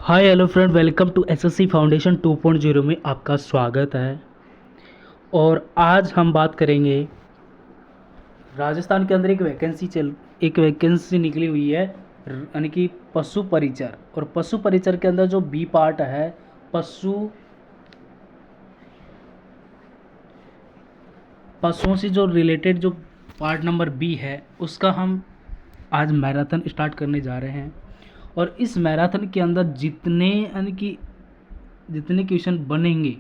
Hi hello friend, welcome to SSC foundation 2.0 में आपका स्वागत है। और आज हम बात करेंगे राजस्थान के अंदर एक वैकेंसी निकली हुई है, यानी कि पशु परिचर। और पशु परिचर के अंदर जो बी पार्ट है, पशुओं से जो रिलेटेड जो पार्ट नंबर बी है, उसका हम आज मैराथन स्टार्ट करने जा रहे हैं। और इस मैराथन के अंदर जितने क्वेश्चन बनेंगे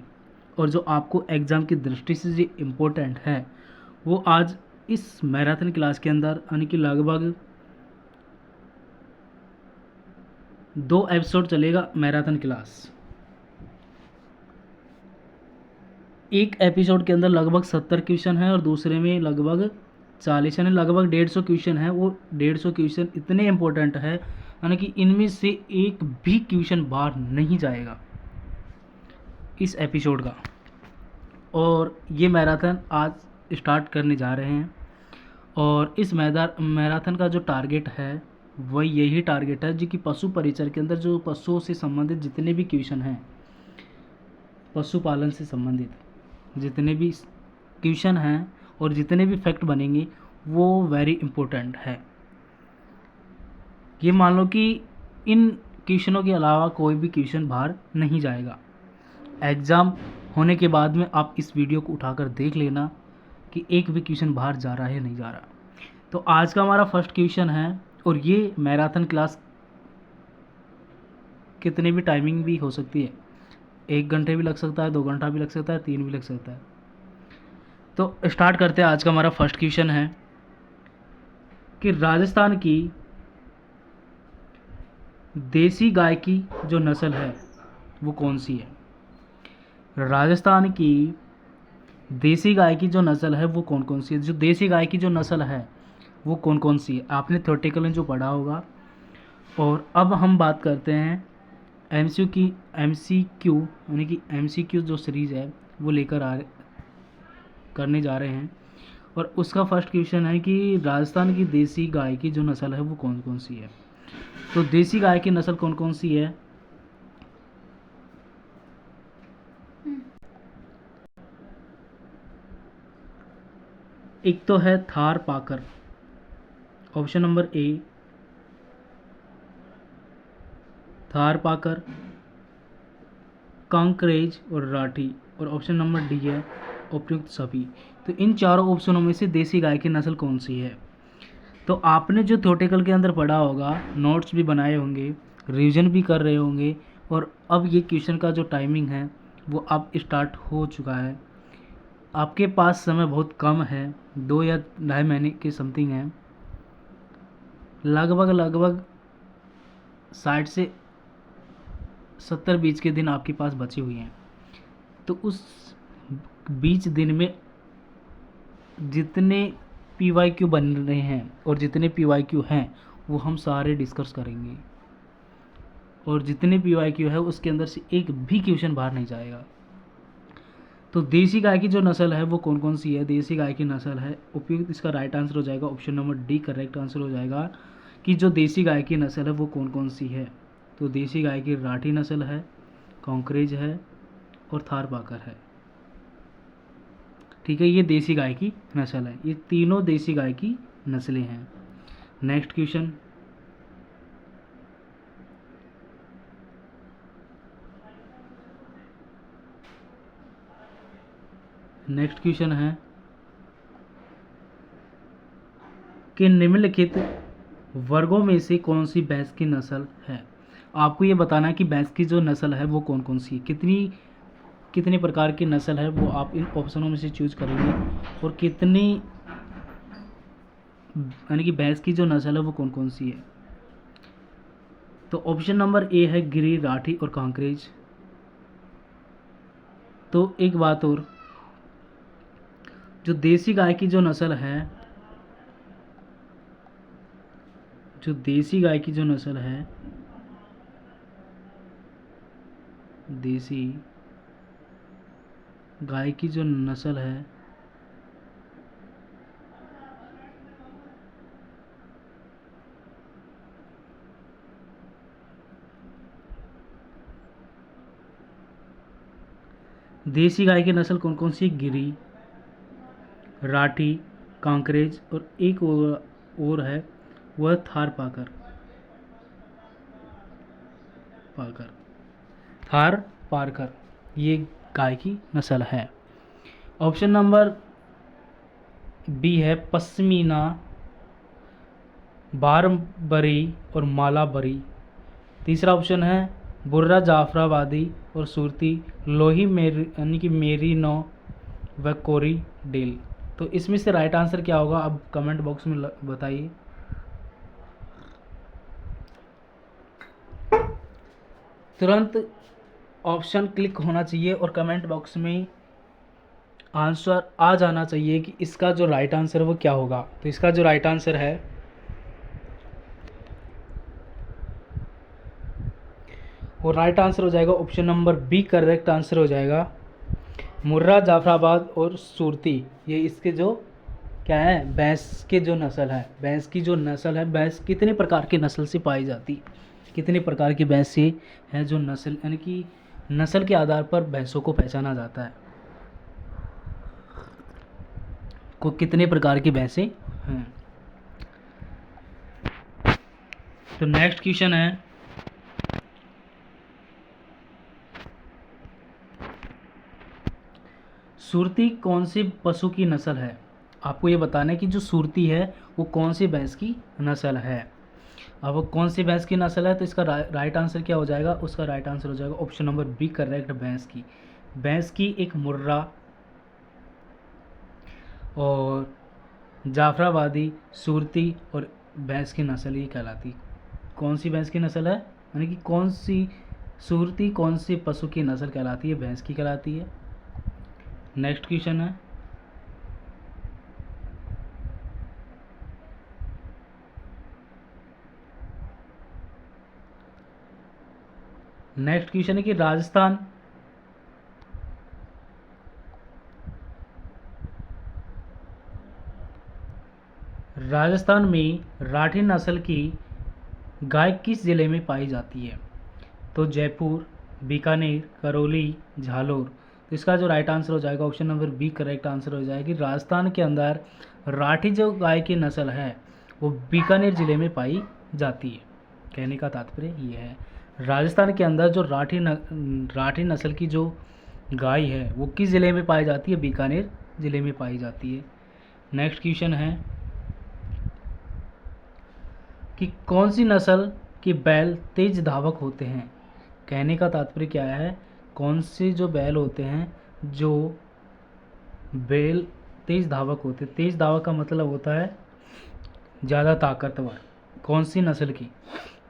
और जो आपको एग्ज़ाम की दृष्टि से जो इम्पोर्टेंट है, वो आज इस मैराथन क्लास के अंदर यानी कि लगभग 2 एपिसोड चलेगा मैराथन क्लास। एक एपिसोड के अंदर लगभग 70 क्वेश्चन है और दूसरे में लगभग 40, यानी लगभग 150 क्वेश्चन है। वो 150 क्वेश्चन इतने इम्पोर्टेंट है, यानी कि इनमें से एक भी क्वेश्चन बाहर नहीं जाएगा इस एपिसोड का। और ये मैराथन आज स्टार्ट करने जा रहे हैं। और इस मैराथन का जो टारगेट है, वही यही टारगेट है जो कि पशु परिचर के अंदर जो पशुओं से संबंधित जितने भी क्वेश्चन हैं, पशुपालन से संबंधित जितने भी क्वेश्चन हैं और जितने भी फैक्ट बनेंगे, वो वेरी इम्पोर्टेंट है। ये मान लो कि इन क्वेश्चनों के अलावा कोई भी क्वेश्चन बाहर नहीं जाएगा। एग्ज़ाम होने के बाद में आप इस वीडियो को उठाकर देख लेना कि एक भी क्वेश्चन बाहर जा रहा है या नहीं जा रहा। तो आज का हमारा फर्स्ट क्वेश्चन है। और ये मैराथन क्लास कितने भी टाइमिंग भी हो सकती है, 1 घंटे भी लग सकता है, 2 घंटा भी लग सकता है, 3 भी लग सकता है। तो स्टार्ट करते हैं। आज का हमारा फर्स्ट क्वेश्चन है कि राजस्थान की देसी गाय की जो नस्ल है वो कौन सी है। राजस्थान की देसी गाय की जो नस्ल है वो कौन कौन सी है। जो देसी गाय की जो नस्ल है वो कौन कौन सी है, आपने थ्योरेटिकल में जो पढ़ा होगा। और अब हम बात करते हैं एमसीक्यू, यानी कि एमसीक्यू जो सीरीज़ है वो करने जा रहे हैं। और उसका फर्स्ट क्वेश्चन है कि राजस्थान की देसी गाय की जो नस्ल है वो कौन कौन सी है। तो देसी गाय की नस्ल कौन कौन सी है। एक तो है थार पाकर, ऑप्शन नंबर ए थार पाकर, कांकरेज और राठी। और ऑप्शन नंबर डी है उपयुक्त सभी। तो इन चारों ऑप्शनों में से देसी गाय की नस्ल कौन सी है। तो आपने जो थ्योरेटिकल के अंदर पढ़ा होगा, नोट्स भी बनाए होंगे, रिवीजन भी कर रहे होंगे। और अब ये क्वेश्चन का जो टाइमिंग है वो अब स्टार्ट हो चुका है। आपके पास समय बहुत कम है, 2 या ढाई महीने के समथिंग है। लगभग 60 से 70 बीच के दिन आपके पास बचे हुए हैं। तो उस बीच दिन में जितने PYQ बन रहे हैं और जितने PYQ हैं वो हम सारे डिस्कस करेंगे। और जितने PYQ है उसके अंदर से एक भी क्वेश्चन बाहर नहीं जाएगा। तो देसी गाय की जो नस्ल है वो कौन कौन सी है। देसी गाय की नस्ल है उपयुक्त, इसका राइट आंसर हो जाएगा option number D correct answer हो जाएगा कि जो देसी गाय की नस्ल है वो कौन कौन सी है। तो देसी गाय की राठी नस्ल है, कॉन्करेज है और थारपाकर है। ठीक है, ये देसी गाय की नस्ल है। ये तीनों देसी गाय की नस्लें हैं। नेक्स्ट क्वेश्चन, है कि निम्नलिखित वर्गों में से कौन सी भैंस की नस्ल है। आपको ये बताना है कि भैंस की जो नस्ल है वो कौन कौन सी है, कितनी प्रकार की नस्ल है, वो आप इन ऑप्शनों में से चूज करेंगे। और कितनी, यानी कि भैंस की जो नस्ल है वो कौन कौन सी है। तो ऑप्शन नंबर ए है गिरी, राठी और कांकरेज। तो एक बात और, जो देसी गाय की जो नस्ल है, जो देसी गाय की जो नस्ल है, देसी गाय की जो नस्ल है देसी गाय की नस्ल कौन कौन सी? गिरी, राठी, कांकरेज और एक और है वह थार पाकर। पाकर थार पारकर ये गाय की नस्ल है। ऑप्शन नंबर बी है पश्मीना, बारबरी और मालाबरी। तीसरा ऑप्शन है बुर्रा जाफराबादी और सूरती, लोही मेरी यानी कि मेरीनो व कोरी डेल। तो इसमें से राइट आंसर क्या होगा अब कमेंट बॉक्स में बताइए। तुरंत ऑप्शन क्लिक होना चाहिए और कमेंट बॉक्स में आंसर आ जाना चाहिए कि इसका जो राइट आंसर है वो क्या होगा। तो इसका जो राइट आंसर है वो राइट आंसर हो जाएगा option number B, correct answer हो जाएगा मुर्रा जाफराबाद और सूरती। ये इसके जो क्या है भैंस के जो नस्ल है, भैंस की जो नस्ल है, भैंस कितने प्रकार की नस्ल से पाई जाती, कितने प्रकार की भैंस से है जो नस्ल यानी कि नस्ल के आधार पर भैंसों को पहचाना जाता है, को कितने प्रकार की भैंसें हैं। तो नेक्स्ट क्वेश्चन है सुरती कौन सी पशु की नस्ल है? आपको ये बताना है कि जो सुरती है वो कौन सी भैंस की नस्ल है। अब वो कौन सी भैंस की नस्ल है तो इसका राइट आंसर क्या हो जाएगा? उसका राइट आंसर हो जाएगा ऑप्शन नंबर बी, करेक्ट भैंस की। भैंस की एक मुर्रा और जाफराबादी, सूरती और भैंस की नस्ल ये कहलाती। कौन सी भैंस की नस्ल है यानी कि कौन सी सूरती कौन सी पशु की नस्ल कहलाती है? भैंस की कहलाती है। नेक्स्ट क्वेश्चन है कि राजस्थान में राठी नस्ल की गाय किस जिले में पाई जाती है? तो जयपुर, बीकानेर, करौली, झालोर। तो इसका जो राइट आंसर हो जाएगा option number B, correct answer हो जाएगी। राजस्थान के अंदर राठी जो गाय की नस्ल है वो बीकानेर जिले में पाई जाती है। कहने का तात्पर्य ये है राजस्थान के अंदर जो राठी नस्ल की जो गाय है वो किस ज़िले में पाई जाती है? बीकानेर ज़िले में पाई जाती है। नेक्स्ट क्वेश्चन है कि कौन सी नस्ल के बैल तेज धावक होते हैं? कहने का तात्पर्य क्या है कौन से जो बैल होते हैं जो बैल तेज धावक होते हैं। तेज धावक का मतलब होता है ज़्यादा ताकतवर। कौन सी नस्ल की?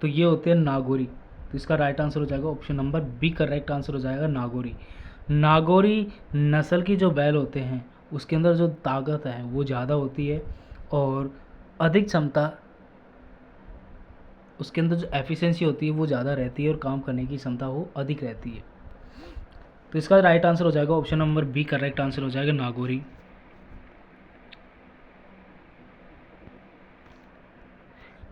तो ये होते हैं नागौरी। तो इसका राइट आंसर हो जाएगा option number B, correct answer हो जाएगा नागौरी। नागौरी नस्ल की जो बैल होते हैं उसके अंदर जो ताकत है वो ज़्यादा होती है और अधिक क्षमता, उसके अंदर जो एफिशिएंसी होती है वो ज़्यादा रहती है और काम करने की क्षमता वो अधिक रहती है। तो इसका राइट आंसर हो जाएगा option number B, correct answer हो जाएगा नागौरी।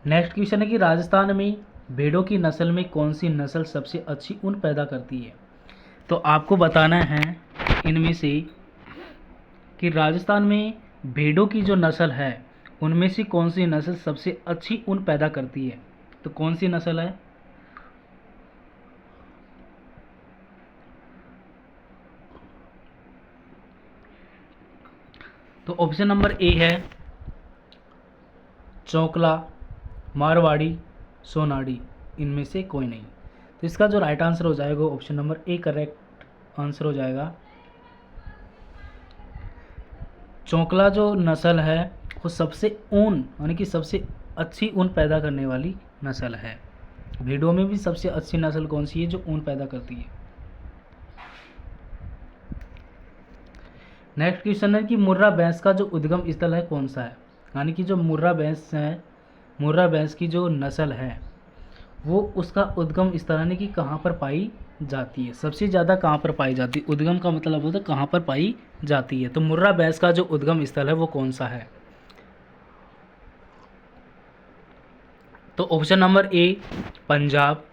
नेक्स्ट क्वेश्चन है कि राजस्थान में भेड़ों की नस्ल में कौन सी नस्ल सबसे अच्छी ऊन पैदा करती है? तो आपको बताना है इनमें से कि राजस्थान में भेड़ों की जो नस्ल है उनमें से कौन सी नस्ल सबसे अच्छी ऊन पैदा करती है। तो कौन सी नस्ल है? तो ऑप्शन नंबर ए है चौकला, मारवाड़ी, सोनाड़ी। इनमें से कोई नहीं। तो इसका जो राइट आंसर हो जाएगा option number A, correct answer हो जाएगा। चौकला जो नस्ल है वो सबसे ऊन यानी कि सबसे अच्छी ऊन पैदा करने वाली नस्ल है। भेड़ों में भी सबसे अच्छी नस्ल कौन सी है जो ऊन पैदा करती है? नेक्स्ट क्वेश्चन है कि मुर्रा भैंस का जो उद्गम स्थल है कौन सा है? यानी कि जो मुर्रा भैंस है, मुर्रा भैंस की जो नस्ल है वो उसका उद्गम स्थल यानी कि कहाँ पर पाई जाती है, सबसे ज़्यादा कहाँ पर पाई जाती है। उद्गम का मतलब होता है कहाँ पर पाई जाती है। तो मुर्रा भैंस का जो उद्गम स्थल है वो कौन सा है? तो ऑप्शन नंबर ए पंजाब,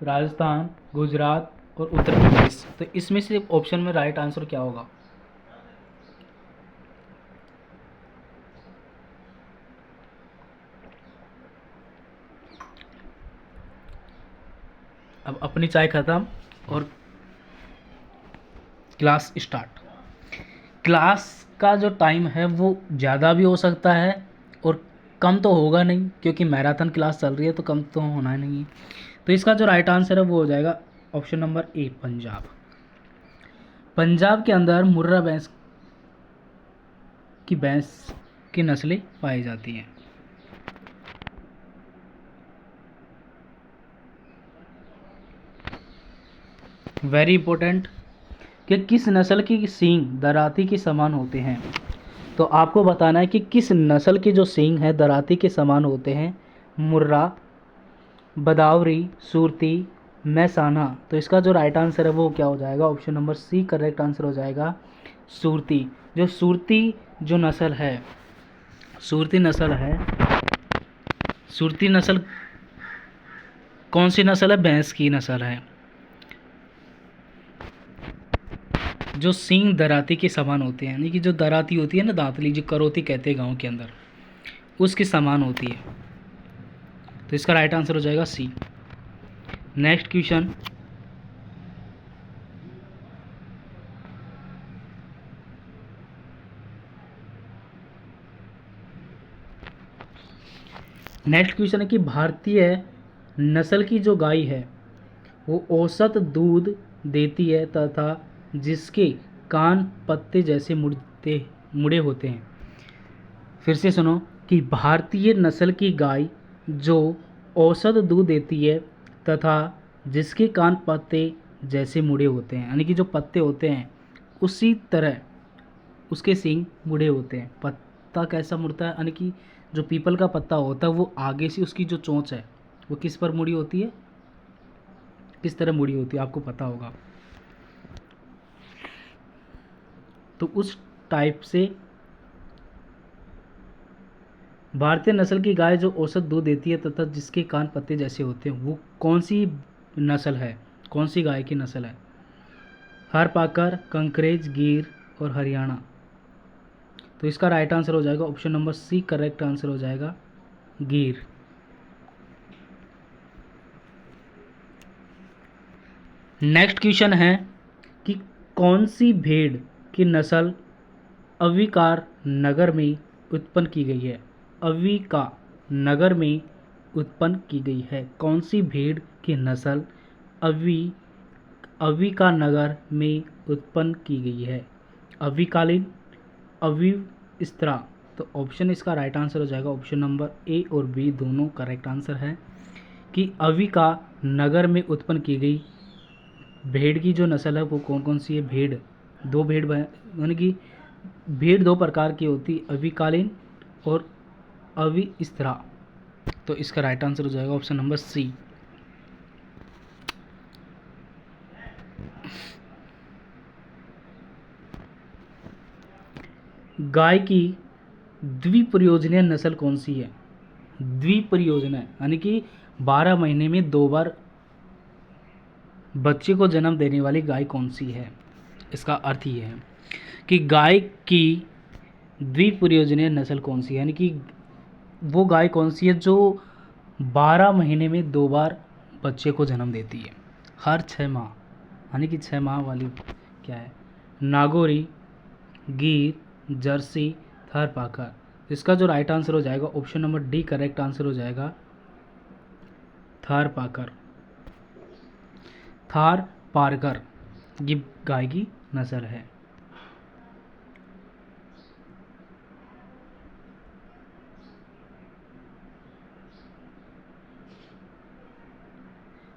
राजस्थान, गुजरात, और उत्तर प्रदेश। तो इसमें से ऑप्शन में राइट आंसर क्या होगा? अब अपनी चाय खत्म और क्लास स्टार्ट। क्लास का जो टाइम है वो ज़्यादा भी हो सकता है और कम तो होगा नहीं, क्योंकि मैराथन क्लास चल रही है तो कम तो होना नहीं है। तो इसका जो राइट आंसर है वो हो जाएगा ऑप्शन नंबर ए, पंजाब। पंजाब के अंदर मुर्रा भैंस की नस्लें पाई जाती हैं। वेरी इंपॉर्टेंट कि किस नस्ल की सींग दराती के समान होते हैं। तो आपको बताना है कि किस नस्ल के जो सींग है दराती के समान होते हैं। मुर्रा, बदावरी, सूरती, मैसाना। तो इसका जो राइट आंसर है वो क्या हो जाएगा? Option number C correct answer हो जाएगा, सूरती। जो सूरती जो नस्ल है, सूरती नस्ल है, सूरती नस्ल कौन सी नस्ल है? भैंस की नस्ल है जो सींग दराती के समान होते हैं, यानी कि जो दराती होती है ना, दांतली, जो करोती कहते हैं गांव के अंदर, उसके समान होती है। तो इसका राइट आंसर हो जाएगा सी। नेक्स्ट क्वेश्चन, है कि भारतीय नस्ल की जो गाय है वो औसत दूध देती है तथा जिसके कान पत्ते जैसे मुड़े होते हैं। फिर से सुनो कि भारतीय नस्ल की गाय जो औसत दूध देती है तथा जिसके कान पत्ते जैसे मुड़े होते हैं, यानी कि जो पत्ते होते हैं उसी तरह उसके सींग मुड़े होते हैं। पत्ता कैसा मुड़ता है? यानी कि जो पीपल का पत्ता होता है वो आगे से उसकी जो चोंच है वो किस पर मुड़ी होती है, किस तरह मुड़ी होती है, आपको पता होगा। तो उस टाइप से भारतीय नस्ल की गाय जो औसत दूध देती है तथा जिसके कान पत्ते जैसे होते हैं वो कौन सी नस्ल है, कौन सी गाय की नस्ल है? थारपाकर, कंकरेज, गिर और हरियाणा। तो इसका राइट आंसर हो जाएगा option number C correct answer हो जाएगा, गिर। नेक्स्ट क्वेश्चन है कि कौन सी भेड़ की नस्ल अविकार नगर में उत्पन्न की गई है? अविका नगर में उत्पन्न की गई है। कौन सी भेड़ की नस्ल अविका नगर में उत्पन्न की गई है? अविकालीन, अविस्त्रा। तो ऑप्शन इसका राइट आंसर हो जाएगा ऑप्शन नंबर ए और बी दोनों करेक्ट आंसर है कि अविका नगर में उत्पन्न की गई भेड़ की जो नस्ल है वो कौन कौन सी है? भेड़, दो भेड़, यानी कि भेड़ दो प्रकार की होती, अविकालीन और अविस्त्रा। तो इसका राइट आंसर हो जाएगा ऑप्शन नंबर सी। गाय की द्विप्रयोजनीय नस्ल कौन सी है? द्विप्रयोजनीय यानी कि 12 महीने में 2 बार बच्चे को जन्म देने वाली गाय कौन सी है? इसका अर्थ ये है कि गाय की द्विप्रयोजनीय नस्ल कौन सी है, यानी कि वो गाय कौन सी है जो 12 महीने में 2 बार बच्चे को जन्म देती है, हर 6 माह, यानी कि 6 माह वाली क्या है? नागौरी, गिर, जर्सी, थारपाकर। इसका जो राइट आंसर हो जाएगा option number D correct answer हो जाएगा, थारपाकर। थारपारकर ये गाय की नस्ल है।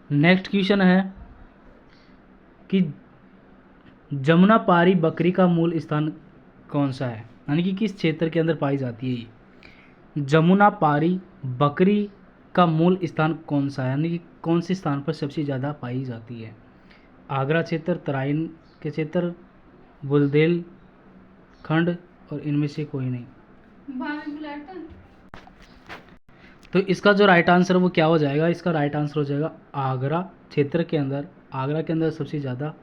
नेक्स्ट क्वेश्चन है कि जमुना पारी बकरी का मूल स्थान कौन सा है, यानी कि किस क्षेत्र के अंदर पाई जाती है ये? जमुना पारी बकरी का मूल स्थान कौन सा है, यानी कि कौन से स्थान पर सबसे ज़्यादा पाई जाती है? आगरा क्षेत्र, तराइन के क्षेत्र, बुंदेलखंड और इनमें से कोई नहीं। तो इसका जो राइट आंसर वो क्या हो जाएगा? इसका राइट आंसर हो जाएगा आगरा क्षेत्र के अंदर आगरा के अंदर सबसे ज़्यादा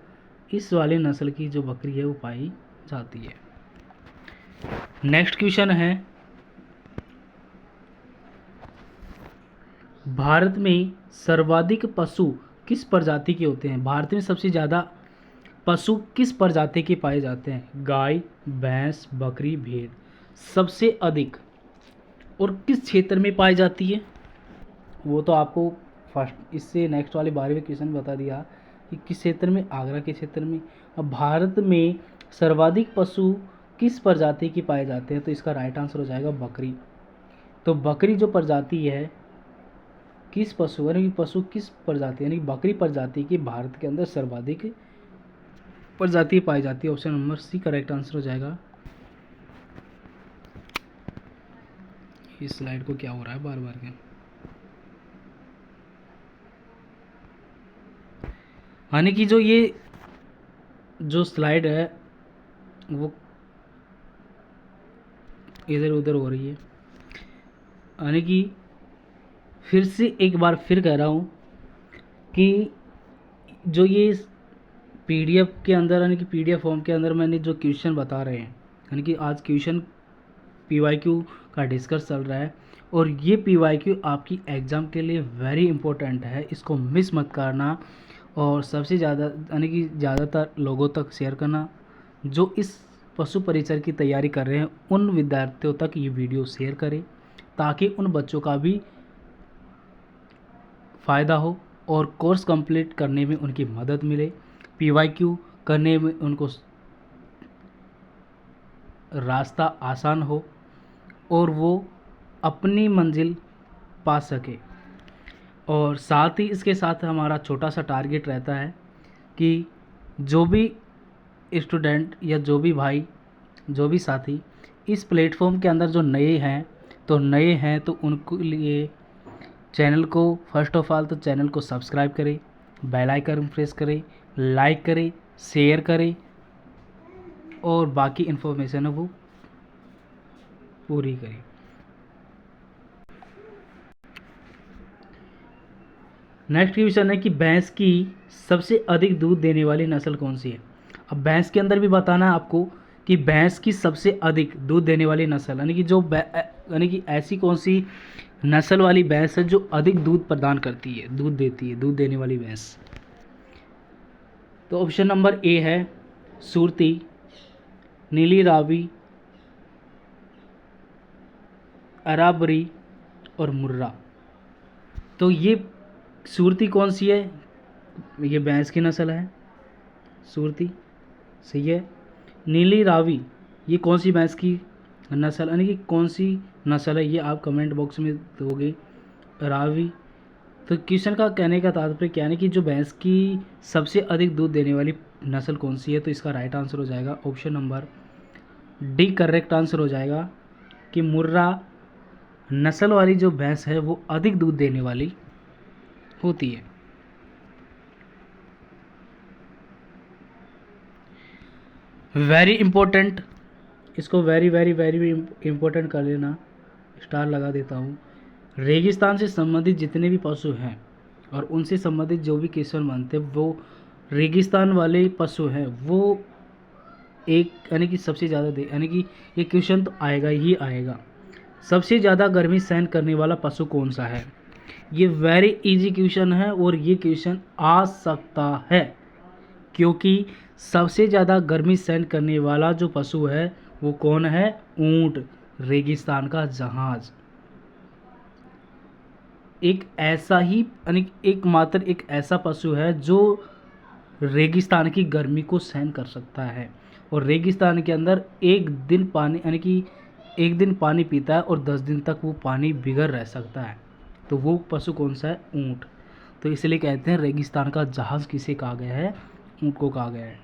इस वाले नस्ल की जो बकरी है वो पाई जाती है। नेक्स्ट क्वेश्चन है, भारत में सर्वाधिक पशु किस प्रजाति के होते हैं? भारत में सबसे ज़्यादा पशु किस प्रजाति के पाए जाते हैं? गाय, भैंस, बकरी, भेड़। सबसे अधिक और किस क्षेत्र में पाई जाती है? वो तो आपको फर्स्ट इससे नेक्स्ट वाले 12वें क्वेश्चन में बता दिया कि किस क्षेत्र में, आगरा के क्षेत्र में। अब भारत में सर्वाधिक पशु किस प्रजाति के पाए जाते हैं? तो इसका राइट आंसर हो जाएगा बकरी। तो बकरी जो प्रजाति है, किस पशु यानी पशु किस प्रजाति यानी बकरी प्रजाति की भारत के अंदर सर्वाधिक प्रजाति पाई जाती है। Option number C correct answer हो जाएगा। इस स्लाइड को क्या हो रहा है बार बार के? यानी कि जो स्लाइड है वो इधर उधर हो रही है। यानी कि फिर से एक बार फिर कह रहा हूँ कि जो ये पीडीएफ के अंदर यानी कि पीडीएफ फॉर्म के अंदर मैंने जो क्वेश्चन बता रहे हैं, यानी कि आज क्वेश्चन पीवाईक्यू का डिस्कस चल रहा है और ये पीवाईक्यू आपकी एग्ज़ाम के लिए वेरी इंपॉर्टेंट है। इसको मिस मत करना और सबसे ज़्यादा यानी कि ज़्यादातर लोगों तक शेयर करना। जो इस पशु परिचर की तैयारी कर रहे हैं उन विद्यार्थियों तक ये वीडियो शेयर करें ताकि उन बच्चों का भी फ़ायदा हो और कोर्स कंप्लीट करने में उनकी मदद मिले, पीवाईक्यू करने में उनको रास्ता आसान हो और वो अपनी मंजिल पा सके। और साथ ही इसके साथ हमारा छोटा सा टारगेट रहता है कि जो भी स्टूडेंट या जो भी भाई, जो भी साथी इस प्लेटफॉर्म के अंदर जो नए हैं तो उनके लिए चैनल को फर्स्ट ऑफ ऑल तो चैनल को सब्सक्राइब करें, बेल आइकन प्रेस करें, लाइक करें, शेयर करें और बाकी इन्फॉर्मेशन है वो पूरी करें। नेक्स्ट क्वेश्चन है कि भैंस की सबसे अधिक दूध देने वाली नस्ल कौन सी है? अब भैंस के अंदर भी बताना है आपको कि भैंस की सबसे अधिक दूध देने वाली नस्ल यानी कि ऐसी कौन सी नस्ल वाली भैंस है जो अधिक दूध प्रदान करती है, दूध देती है, दूध देने वाली भैंस। तो ऑप्शन नंबर ए है सुरती, नीली रावी, अराबरी और मुर्रा। तो ये सुरती कौन सी है? ये भैंस की नस्ल है, सुरती सही है। नीली रावी ये कौन सी भैंस की नस्ल यानी कि कौन सी नस्ल है, ये आप कमेंट बॉक्स में दोगे। रावी तो क्वेश्चन का कहने का तात्पर्य क्या है कि जो भैंस की सबसे अधिक दूध देने वाली नस्ल कौन सी है? तो इसका राइट आंसर हो जाएगा option number D correct answer हो जाएगा कि मुर्रा नस्ल वाली जो भैंस है वो अधिक दूध देने वाली होती है। वेरी इंपॉर्टेंट, इसको वेरी वेरी वेरी इंपॉर्टेंट कर लेना, स्टार लगा देता हूँ। रेगिस्तान से संबंधित जितने भी पशु हैं और उनसे संबंधित जो भी क्वेश्चन बनते हैं वो रेगिस्तान वाले पशु हैं वो एक यानी कि सबसे ज़्यादा यानी कि ये क्वेश्चन तो आएगा ही आएगा। सबसे ज़्यादा गर्मी सहन करने वाला पशु कौन सा है? ये वेरी इजी क्वेश्चन है और ये क्वेश्चन आ सकता है क्योंकि सबसे ज़्यादा गर्मी सहन करने वाला जो पशु है वो कौन है? ऊंट, रेगिस्तान का जहाज। एक ऐसा ही यानी एकमात्र एक ऐसा पशु है जो रेगिस्तान की गर्मी को सहन कर सकता है और रेगिस्तान के अंदर एक दिन पानी यानी कि एक दिन पानी पीता है और 10 दिन तक वो पानी बिगर रह सकता है। तो वो पशु कौन सा है? ऊंट। तो इसलिए कहते हैं रेगिस्तान का जहाज किसे कहा गया है? ऊंट को कहा गया है।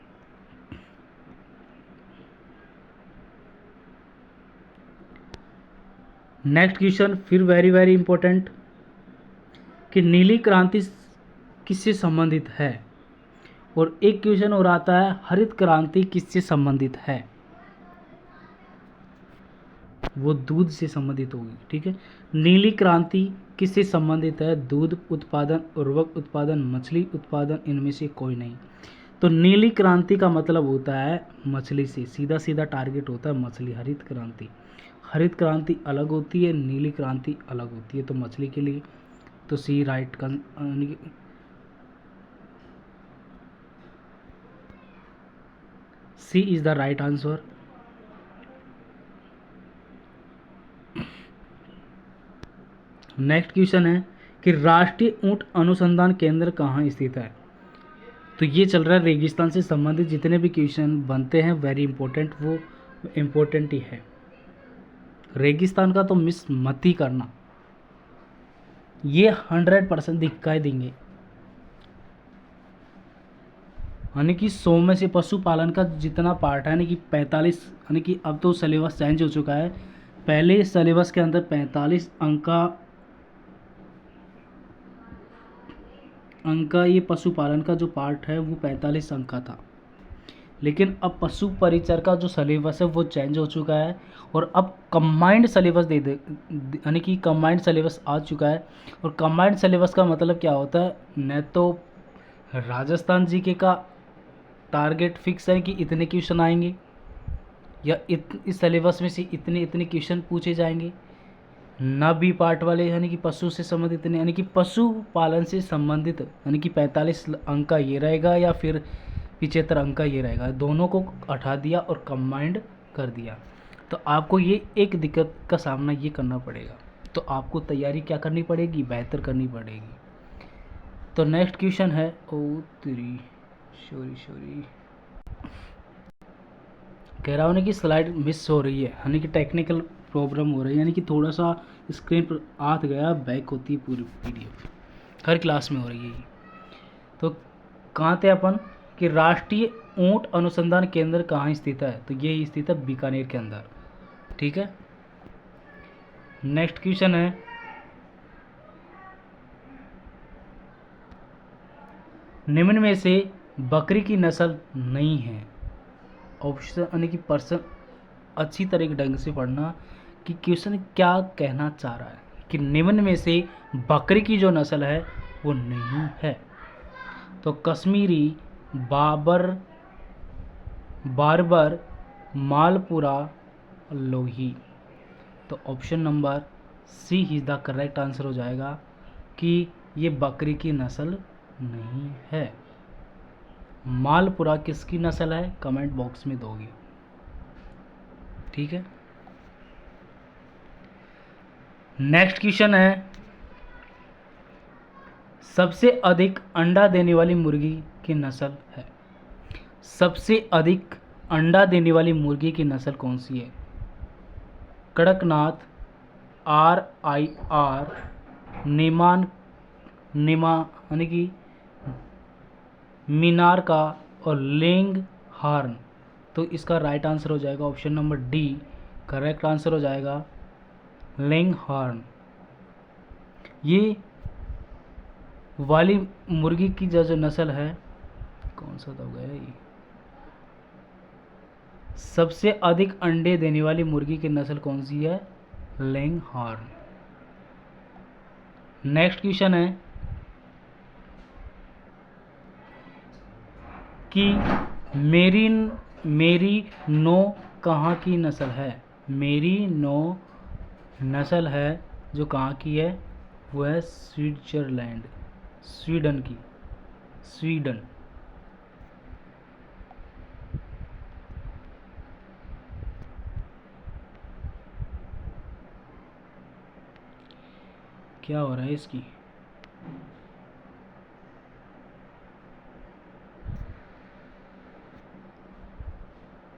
नेक्स्ट क्वेश्चन फिर वेरी वेरी इंपॉर्टेंट कि नीली क्रांति किससे संबंधित है? और एक क्वेश्चन और आता है हरित क्रांति किससे संबंधित है? वो दूध से संबंधित होगी, ठीक है। नीली क्रांति किससे संबंधित है? दूध उत्पादन, उर्वरक उत्पादन, मछली उत्पादन, इनमें से कोई नहीं। तो नीली क्रांति का मतलब होता है मछली से, सीधा सीधा टारगेट होता है मछली। हरित क्रांति, हरित क्रांति अलग होती है, नीली क्रांति अलग होती है, तो मछली के लिए तो सी राइट का C is the right answer. Next question है कि राष्ट्रीय ऊंट अनुसंधान केंद्र कहाँ स्थित है? तो ये चल रहा है रेगिस्तान से संबंधित जितने भी क्वेश्चन बनते हैं वेरी इंपॉर्टेंट, वो इम्पोर्टेंट ही है। रेगिस्तान का तो मिस मत ही करना, ये 100% दिखाई देंगे। यानी कि 100 में से पशुपालन का जितना पार्ट है, यानी कि 45, यानी कि अब तो सिलेबस चेंज हो चुका है। पहले सिलेबस के अंदर 45 अंक का ये पशुपालन का जो पार्ट है वो 45 अंक का था, लेकिन अब पशु परिचर का जो सिलेबस है वो चेंज हो चुका है और अब कंबाइंड सिलेबस दे यानी कि कंबाइंड सिलेबस आ चुका है। और कंबाइंड सिलेबस का मतलब क्या होता है? न तो राजस्थान जीके का टारगेट फिक्स है कि इतने क्वेश्चन आएंगे या इस सिलेबस में से इतने इतने क्वेश्चन पूछे जाएंगे, न बी पार्ट वाले यानी कि पशु से संबंधित नहीं, यानी कि पशुपालन से संबंधित यानी कि 45 अंक का ये रहेगा या फिर 75 अंक का ये रहेगा। दोनों को हटा दिया और कंबाइंड कर दिया। तो आपको ये एक दिक्कत का सामना ये करना पड़ेगा, तो आपको तैयारी क्या करनी पड़ेगी? बेहतर करनी पड़ेगी। तो नेक्स्ट क्वेश्चन है सॉरी कह रहा हूँ ना कि स्लाइड मिस हो रही है, यानी कि टेक्निकल प्रॉब्लम हो रही है, यानी कि थोड़ा सा स्क्रीन पर आ गया, बैक होती है पूरी पीडीएफ, हर क्लास में हो रही है ये। तो कहाँ थे अपन कि राष्ट्रीय ऊंट अनुसंधान केंद्र कहाँ स्थित है? तो ये स्थित है बीकानेर के अंदर। ठीक है, नेक्स्ट क्वेश्चन है निम्न में से बकरी की नस्ल नहीं है। ऑप्शन यानी कि पर्सन अच्छी तरह ढंग से पढ़ना कि क्वेश्चन क्या कहना चाह रहा है कि निम्न में से बकरी की जो नस्ल है वो नहीं है। तो कश्मीरी, बार्बर, मालपुरा, लोही। तो option number C is the correct answer हो जाएगा कि ये बकरी की नस्ल नहीं है। मालपुरा किसकी नस्ल है? कमेंट बॉक्स में दोगे। ठीक है, नेक्स्ट क्वेश्चन है सबसे अधिक अंडा देने वाली मुर्गी की नस्ल है। सबसे अधिक अंडा देने वाली मुर्गी की नस्ल कौन सी है? कड़कनाथ, RIR, निमा यानी कि मीनार का और लेंग हार्न। तो इसका राइट आंसर हो जाएगा option number D, correct answer हो जाएगा लेंग हार्न। ये वाली मुर्गी की जो नस्ल है, कौन सा तो गया ये, सबसे अधिक अंडे देने वाली मुर्गी की नस्ल कौन सी है? Laing horn. नेक्स्ट क्वेश्चन है कि मेरी नो कहाँ की नस्ल है? मेरी नो नस्ल है जो कहाँ की है? वो है स्विट्जरलैंड, स्वीडन की, स्वीडन। क्या हो रहा है इसकी?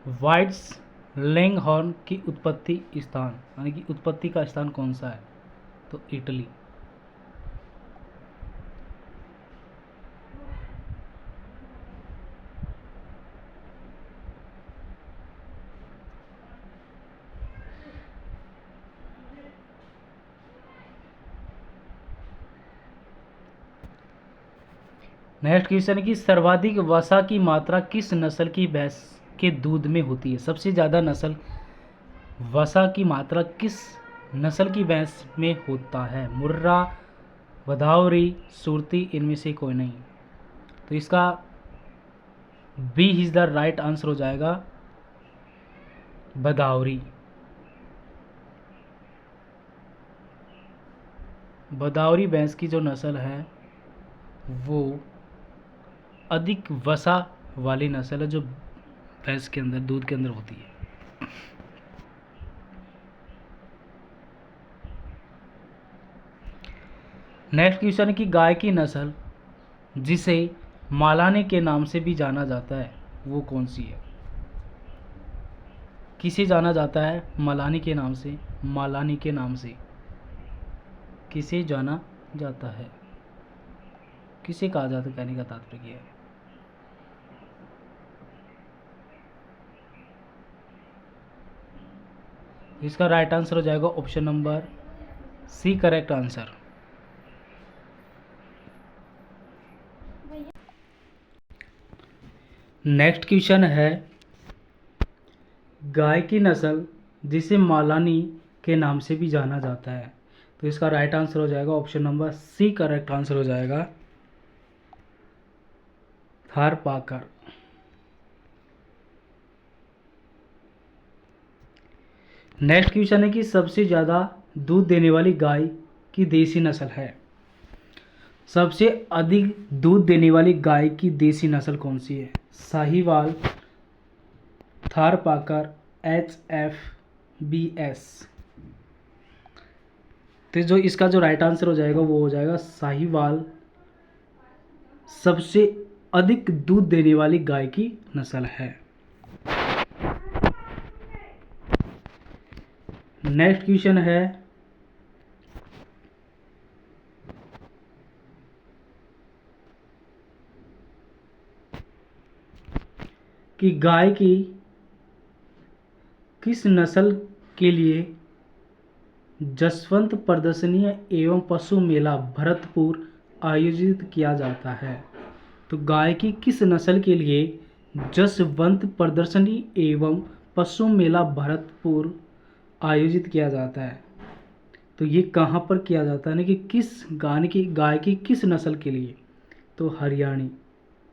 वाइट्स लेंगहॉर्न की उत्पत्ति स्थान यानी कि उत्पत्ति का स्थान कौन सा है? तो इटली। नेक्स्ट क्वेश्चन है कि सर्वाधिक वसा की मात्रा किस नस्ल की भैंस के दूध में होती है? सबसे ज़्यादा नस्ल वसा की मात्रा किस नस्ल की भैंस में होता है? मुर्रा, भदावरी, सुरती, इनमें से कोई नहीं। तो इसका B is the right answer हो जाएगा, भदावरी। भदावरी भैंस की जो नस्ल है वो अधिक वसा वाली नस्ल है, जो भैंस के अंदर, दूध के अंदर होती है। नेक्स्ट क्वेश्चन है कि गाय की नस्ल जिसे मालानी के नाम से भी जाना जाता है वो कौन सी है? किसे जाना जाता है मालानी के नाम से? मालानी के नाम से किसे जाना जाता है? किसे कहा जाता है, कहने का तात्पर्य है। इसका राइट आंसर हो जाएगा option number C, correct answer. Next question है, गाय की नस्ल जिसे मालानी के नाम से भी जाना जाता है। तो इसका राइट आंसर हो जाएगा option number C, correct answer हो जाएगा, थारपाकर। नेक्स्ट क्वेश्चन है कि सबसे ज़्यादा दूध देने वाली गाय की देसी नस्ल है। सबसे अधिक दूध देने वाली गाय की देसी नस्ल कौन सी है? Sahiwal, Tharparkar, HF, BS। तो जो इसका जो राइट आंसर हो जाएगा वो हो जाएगा साहीवाल, सबसे अधिक दूध देने वाली गाय की नस्ल है। नेक्स्ट क्वेश्चन है कि गाय की किस नस्ल के लिए जसवंत प्रदर्शनी एवं पशु मेला भरतपुर आयोजित किया जाता है? तो गाय की किस नस्ल के लिए जसवंत प्रदर्शनी एवं पशु मेला भरतपुर आयोजित किया जाता है? तो ये कहाँ पर किया जाता है ना, कि किस गाय की किस नस्ल के लिए? तो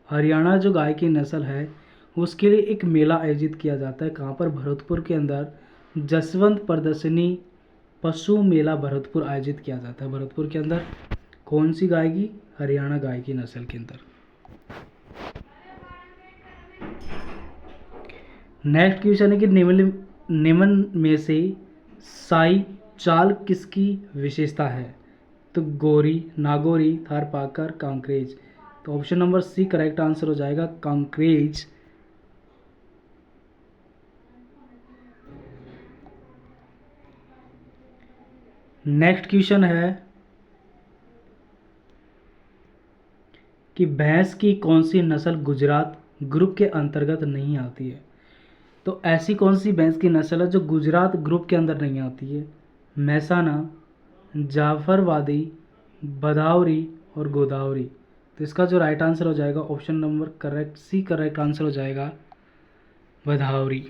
हरियाणा जो गाय की नस्ल है उसके लिए एक मेला आयोजित किया जाता है। कहाँ पर? भरतपुर के अंदर जसवंत प्रदर्शनी पशु मेला भरतपुर आयोजित किया जाता है। भरतपुर के अंदर कौन सी गाय की? हरियाणा गाय की नस्ल के अंदर। नेक्स्ट क्वेश्चन है कि निम्न में से साई चाल किसकी विशेषता है? तो गोरी, नागौरी, थारपाकर, कांकरेज। तो option number C correct answer हो जाएगा, कांकरेज। नेक्स्ट क्वेश्चन है कि भैंस की कौन सी नस्ल गुजरात ग्रुप के अंतर्गत नहीं आती है? तो ऐसी कौन सी भैंस की नस्ल है जो गुजरात ग्रुप के अंदर नहीं आती है? मैसाना, जाफरवादी, भदावरी और गोदावरी। तो इसका जो राइट आंसर हो जाएगा ऑप्शन नंबर करेक्ट सी, करेक्ट आंसर हो जाएगा, भदावरी।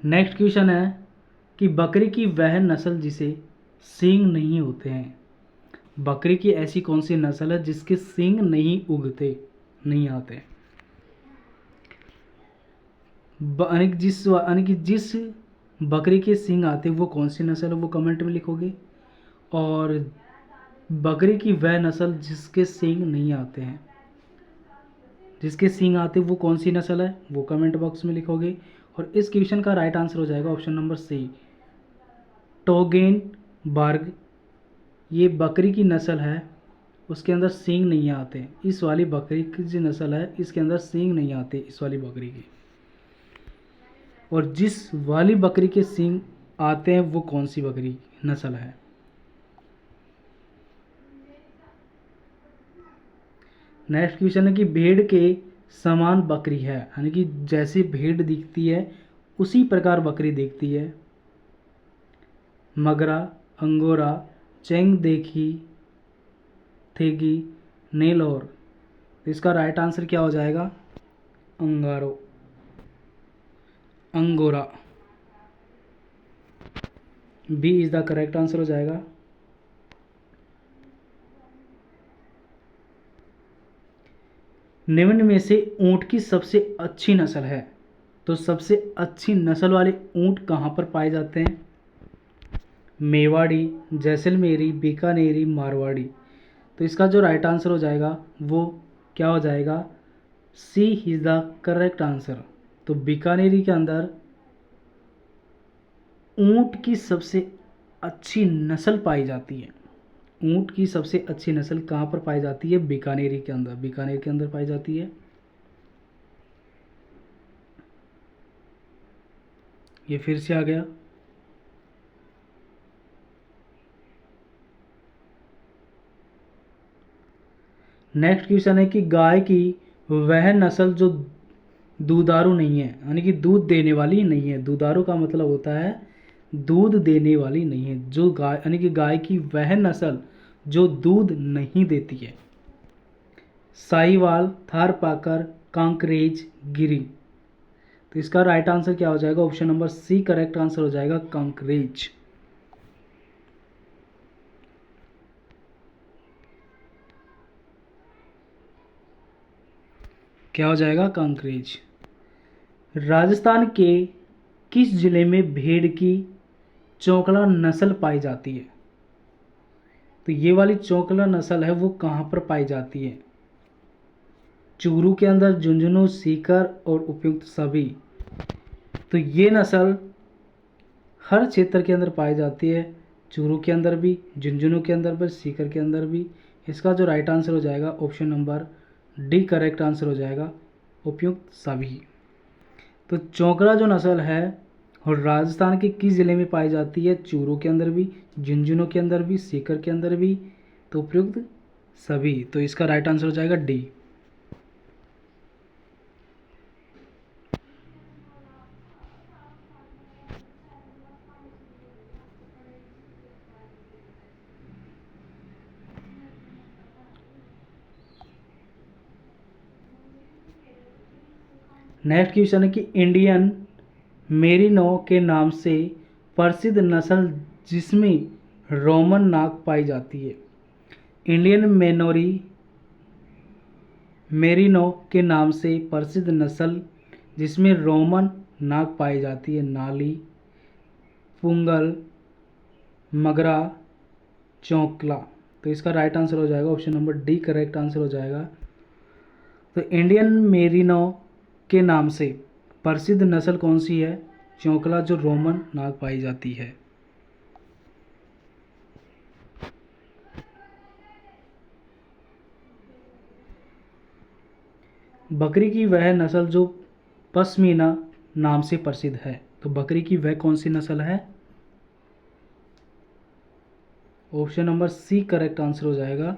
नेक्स्ट क्वेश्चन है कि बकरी की वह नस्ल जिसे सींग नहीं होते हैं। बकरी की ऐसी कौन सी नस्ल है जिसके सींग नहीं उगते, नहीं आते? यानी कि जिस बकरी के सींग आते वो कौन सी नस्ल है वो कमेंट में लिखोगे, और बकरी की वह नस्ल जिसके सींग नहीं आते हैं, जिसके सींग आते वो कौन सी नस्ल है वो कमेंट बॉक्स में लिखोगे। और इस क्वेश्चन का राइट आंसर हो जाएगा ऑप्शन नंबर सी, टोगेन बर्ग। ये बकरी की नस्ल है, उसके अंदर सींग नहीं आते। इस वाली बकरी की जो नस्ल है इसके अंदर सींग नहीं आते, इस वाली बकरी की। और जिस वाली बकरी के सींग आते हैं वो कौन सी बकरी नस्ल है? नेक्स्ट क्वेश्चन है कि भेड़ के समान बकरी है, यानी कि जैसे भेड़ दिखती है उसी प्रकार बकरी दिखती है। मगरा, अंगोरा, चेंग देखी, थेगी, नेलोर। तो इसका राइट आंसर क्या हो जाएगा? अंगारो। Angora. B is the correct answer हो जाएगा। निम्न में से ऊंट की सबसे अच्छी नस्ल है, तो सबसे अच्छी नस्ल वाले ऊंट कहाँ पर पाए जाते हैं? मेवाड़ी, जैसलमेरी, बीकानेरी, मारवाड़ी। तो इसका जो राइट आंसर हो जाएगा वो क्या हो जाएगा? सी इज द करेक्ट आंसर। तो बीकानेरी के अंदर ऊंट की सबसे अच्छी नस्ल पाई जाती है। ऊंट की सबसे अच्छी नस्ल कहाँ पर पाई जाती है? बीकानेरी के अंदर, बीकानेर के अंदर पाई जाती है। ये फिर से आ गया। नेक्स्ट क्वेश्चन है कि गाय की वह नस्ल जो दूधारू नहीं है, यानी कि दूध देने वाली नहीं है। दूधारू का मतलब होता है दूध देने वाली नहीं है। जो गाय, यानी कि गाय की वह नस्ल जो दूध नहीं देती है। साहिवाल, थारपाकर, कांकरेज, गिरी। तो इसका राइट आंसर क्या हो जाएगा? Option number C correct answer हो जाएगा, कांकरेज। क्या हो जाएगा? कांकरेज। राजस्थान के किस जिले में भेड़ की चौकला नस्ल पाई जाती है? तो ये वाली चौकला नस्ल है वो कहाँ पर पाई जाती है? चूरू के अंदर, झुंझुनू, सीकर और उपयुक्त सभी। तो ये नस्ल हर क्षेत्र के अंदर पाई जाती है। चूरू के अंदर भी, झुंझुनू के अंदर भी, सीकर के अंदर भी। इसका जो राइट आंसर हो जाएगा option number D correct answer हो जाएगा, उपयुक्त सभी। तो चौकड़ा जो नस्ल है और राजस्थान के किस ज़िले में पाई जाती है? चूरू के अंदर भी, झुंझुनू के अंदर भी, सीकर के अंदर भी। तो उपयुक्त सभी। तो इसका राइट आंसर हो जाएगा डी। नेक्स्ट क्वेश्चन है कि इंडियन मेरिनो के नाम से प्रसिद्ध नस्ल जिसमें रोमन नाक पाई जाती है। इंडियन मेरिनो के नाम से प्रसिद्ध नस्ल जिसमें रोमन नाक पाई जाती है। नाली, पुंगल, मगरा, चौकला। तो इसका राइट आंसर हो जाएगा option number D correct answer हो जाएगा। तो इंडियन मेरिनो के नाम से प्रसिद्ध नस्ल कौन सी है? चौकला, जो रोमन नाक पाई जाती है। बकरी की वह नस्ल जो पश्मीना नाम से प्रसिद्ध है। तो बकरी की वह कौन सी नस्ल है? Option number C correct answer हो जाएगा।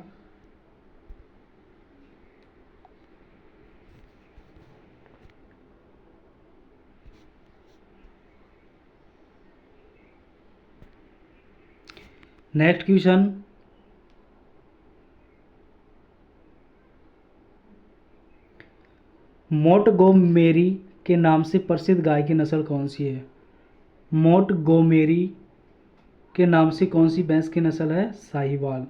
नेक्स्ट क्वेश्चन, मोंटगोमेरी के नाम से प्रसिद्ध गाय की नस्ल कौन सी है? मोंटगोमेरी के नाम से कौन सी भैंस की नस्ल है? साहिवाल।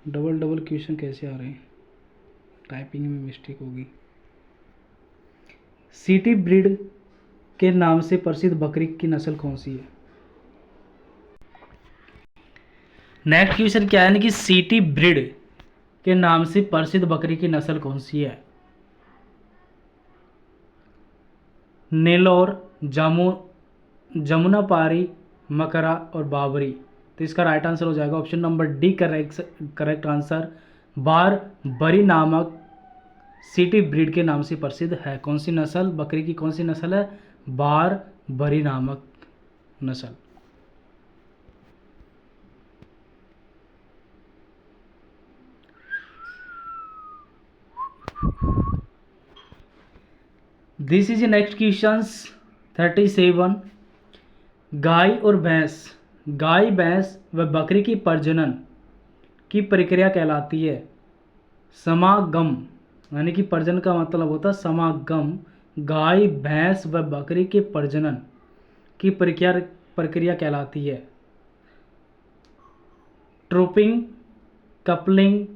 डबल डबल क्वेश्चन कैसे आ रहे हैं? टाइपिंग में मिस्टेक होगी। सिटी ब्रीड के नाम से प्रसिद्ध बकरी की नस्ल कौन सी है? नेक्स्ट क्वेश्चन क्या है, यानी कि सिटी ब्रीड के नाम से प्रसिद्ध बकरी की नस्ल कौन सी है? नेलोर, जमुनापारी, मकरा और बाबरी। तो इसका राइट आंसर हो जाएगा option number D correct answer. बार बरी नामक सिटी ब्रीड के नाम से प्रसिद्ध है। कौन सी नस्ल, बकरी की कौन सी नस्ल है? बार बरी नामक नस्ल। This is next question 37। गाय और भैंस, गाय, भैंस व बकरी की प्रजनन की प्रक्रिया कहलाती है समागम यानी कि प्रजनन का मतलब होता है समागम, गाय भैंस व बकरी के प्रजनन की प्रक्रिया कहलाती है। ट्रूपिंग, कपलिंग,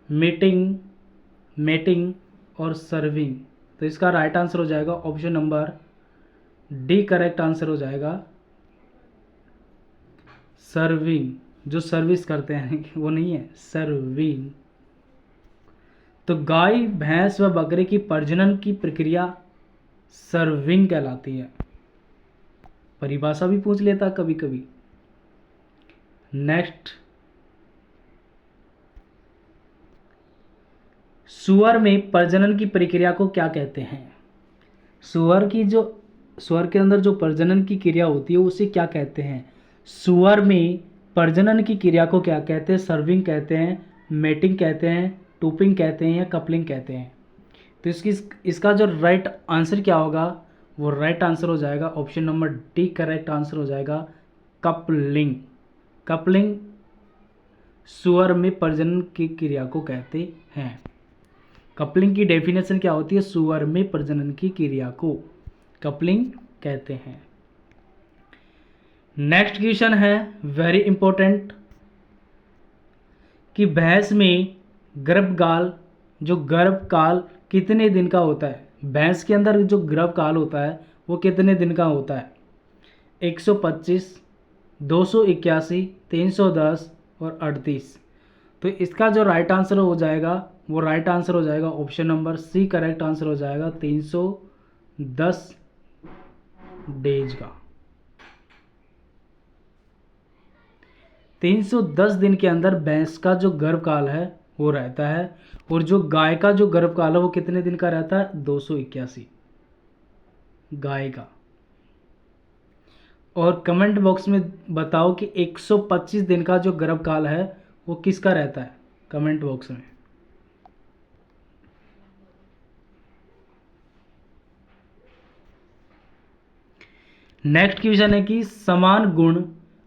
मीटिंग, मेटिंग और सर्विंग। तो इसका राइट आंसर हो जाएगा option number D, correct answer हो जाएगा सर्विंग। जो सर्विस करते हैं वो नहीं है, सर्विंग। तो गाय भैंस व बकरी की प्रजनन की प्रक्रिया सर्विंग कहलाती है। परिभाषा भी पूछ लेता कभी कभी। नेक्स्ट, सुअर में प्रजनन की प्रक्रिया को क्या कहते हैं? सुअर के अंदर जो प्रजनन की क्रिया होती है उसे क्या कहते हैं? सुअर में प्रजनन की क्रिया को क्या कहते हैं? सर्विंग कहते हैं, मेटिंग कहते हैं, टूपिंग कहते हैं या कपलिंग कहते हैं? तो इसका जो राइट आंसर क्या होगा? वो राइट आंसर हो जाएगा option number D, correct answer हो जाएगा कपलिंग। कपलिंग सुअर में प्रजनन की क्रिया को कहते हैं। कपलिंग की डेफिनेशन क्या होती है? सुअर में प्रजनन की क्रिया को कपलिंग कहते हैं। नेक्स्ट क्वेश्चन है वेरी इंपॉर्टेंट कि भैंस में गर्भकाल कितने दिन का होता है? भैंस के अंदर जो गर्भकाल होता है वो कितने दिन का होता है? 125, 281, 310 और 38। तो इसका जो राइट आंसर हो जाएगा वो राइट आंसर हो जाएगा option number C, correct answer हो जाएगा 310 डेज का। 310 दिन के अंदर भैंस का जो गर्भकाल है वो रहता है, और जो गाय का जो गर्भकाल है वो कितने दिन का रहता है? 281 गाय का। और कमेंट बॉक्स में बताओ कि 125 दिन का जो गर्भकाल है वो किसका रहता है? कमेंट बॉक्स में। नेक्स्ट क्वेश्चन है कि समान गुण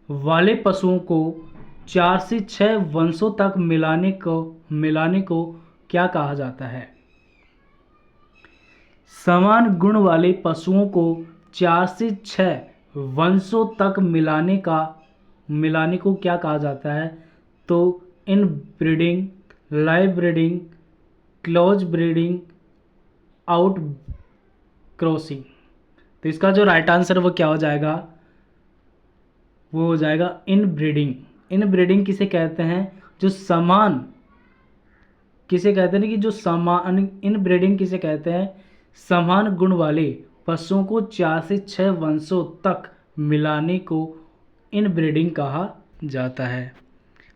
वाले पशुओं को 4 से 6 वंशों तक मिलाने को क्या कहा जाता है? समान गुण वाले पशुओं को 4 से 6 वंशों तक मिलाने को क्या कहा जाता है? तो इन breeding, live breeding, close breeding, out crossing. तो इसका जो राइट आंसर वो क्या हो जाएगा? वो हो जाएगा इन ब्रीडिंग। इन ब्रीडिंग किसे कहते हैं? जो समान, किसे कहते हैं कि जो समान, इन ब्रीडिंग किसे कहते हैं? समान गुण वाले पशुओं को 4 से 6 वंशों तक मिलाने को इन ब्रीडिंग कहा जाता है।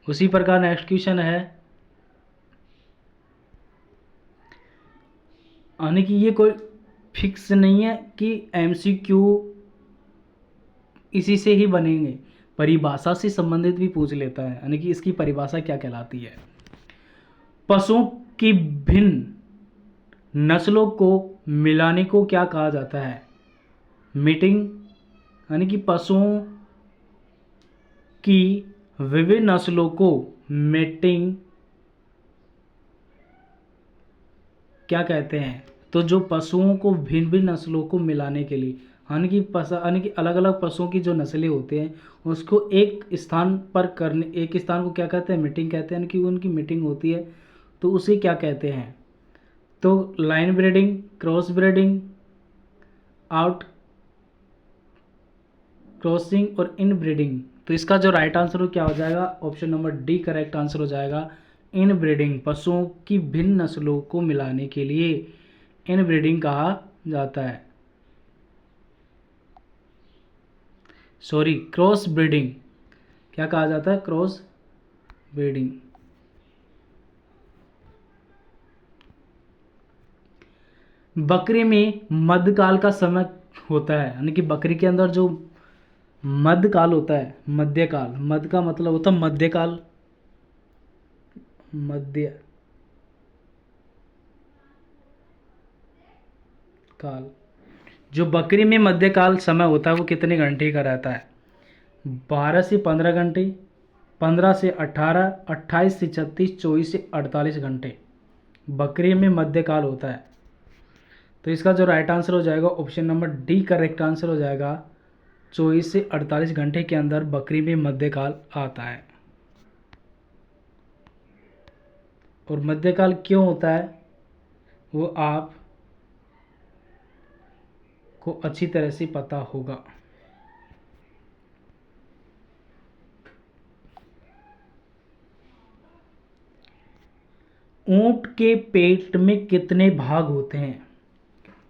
उसी प्रकार नेक्स्ट क्वेश्चन है, यानी कि ये कोई फिक्स नहीं है कि एमसीक्यू इसी से ही बनेंगे, परिभाषा से संबंधित भी पूछ लेता है, यानी कि इसकी परिभाषा क्या कहलाती है? पशुओं की भिन्न नस्लों को मिलाने को क्या कहा जाता है? मीटिंग, यानी कि पशुओं की विभिन्न नस्लों को मीटिंग क्या कहते हैं? तो जो पशुओं को भिन्न भिन्न नस्लों को मिलाने के लिए, यानी कि अलग अलग पशुओं की जो नस्लें होते हैं उसको एक स्थान को क्या कहते हैं? मीटिंग कहते हैं, यानी कि उनकी मीटिंग होती है, तो उसे क्या कहते हैं? तो line breeding, cross breeding, out crossing और इन ब्रीडिंग। तो इसका जो राइट आंसर हो क्या हो जाएगा? Option number D, correct answer हो जाएगा इन ब्रीडिंग। पशुओं की भिन्न नस्लों को मिलाने के लिए इन ब्रीडिंग कहा जाता है। Sorry, cross breeding. क्या कहा जाता है? Cross breeding. बकरी में मध्यकाल का समय होता है, यानी कि बकरी के अंदर जो मध्यकाल होता है, मध्यकाल, मध्य का मतलब होता है मध्यकाल, मध्य काल। जो बकरी में मध्यकाल समय होता है वो कितने घंटे का रहता है? 12 से 15 घंटे, 15 से 18, 28 से 36, 24 से 48 घंटे। बकरी में मध्यकाल होता है। तो इसका जो राइट आंसर हो जाएगा option number D correct answer हो जाएगा। 24 से 48 घंटे के अंदर बकरी में मध्यकाल आता है। और मध्यकाल क्यों होता है वो आप को अच्छी तरह से पता होगा। ऊंट के पेट में कितने भाग होते हैं?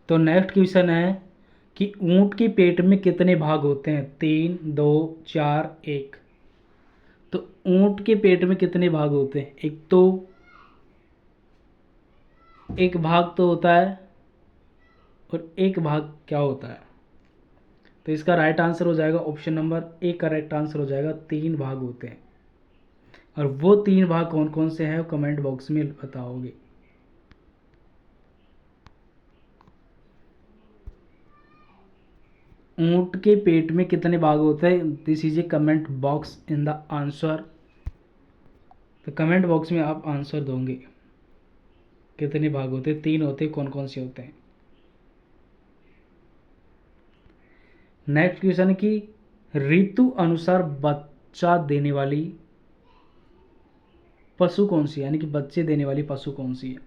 तो नेक्स्ट क्वेश्चन है कि ऊंट के पेट में कितने भाग होते हैं? 3, 2, 4, 1। तो ऊंट के पेट में कितने भाग होते हैं? एक भाग तो होता है और एक भाग क्या होता है? तो इसका राइट आंसर हो जाएगा option number A correct answer हो जाएगा। 3 भाग होते हैं। और वो 3 भाग कौन कौन से हैं कमेंट बॉक्स में बताओगे। ऊंट के पेट में कितने भाग होते हैं? This is a comment box in the answer. तो कमेंट बॉक्स में आप आंसर दोगे कितने भाग होते हैं? 3 होते हैं। कौन कौन से होते हैं? नेक्स्ट क्वेश्चन है कि ऋतु अनुसार बच्चा देने वाली पशु कौन सी है, यानी कि बच्चे देने वाली पशु कौन सी है?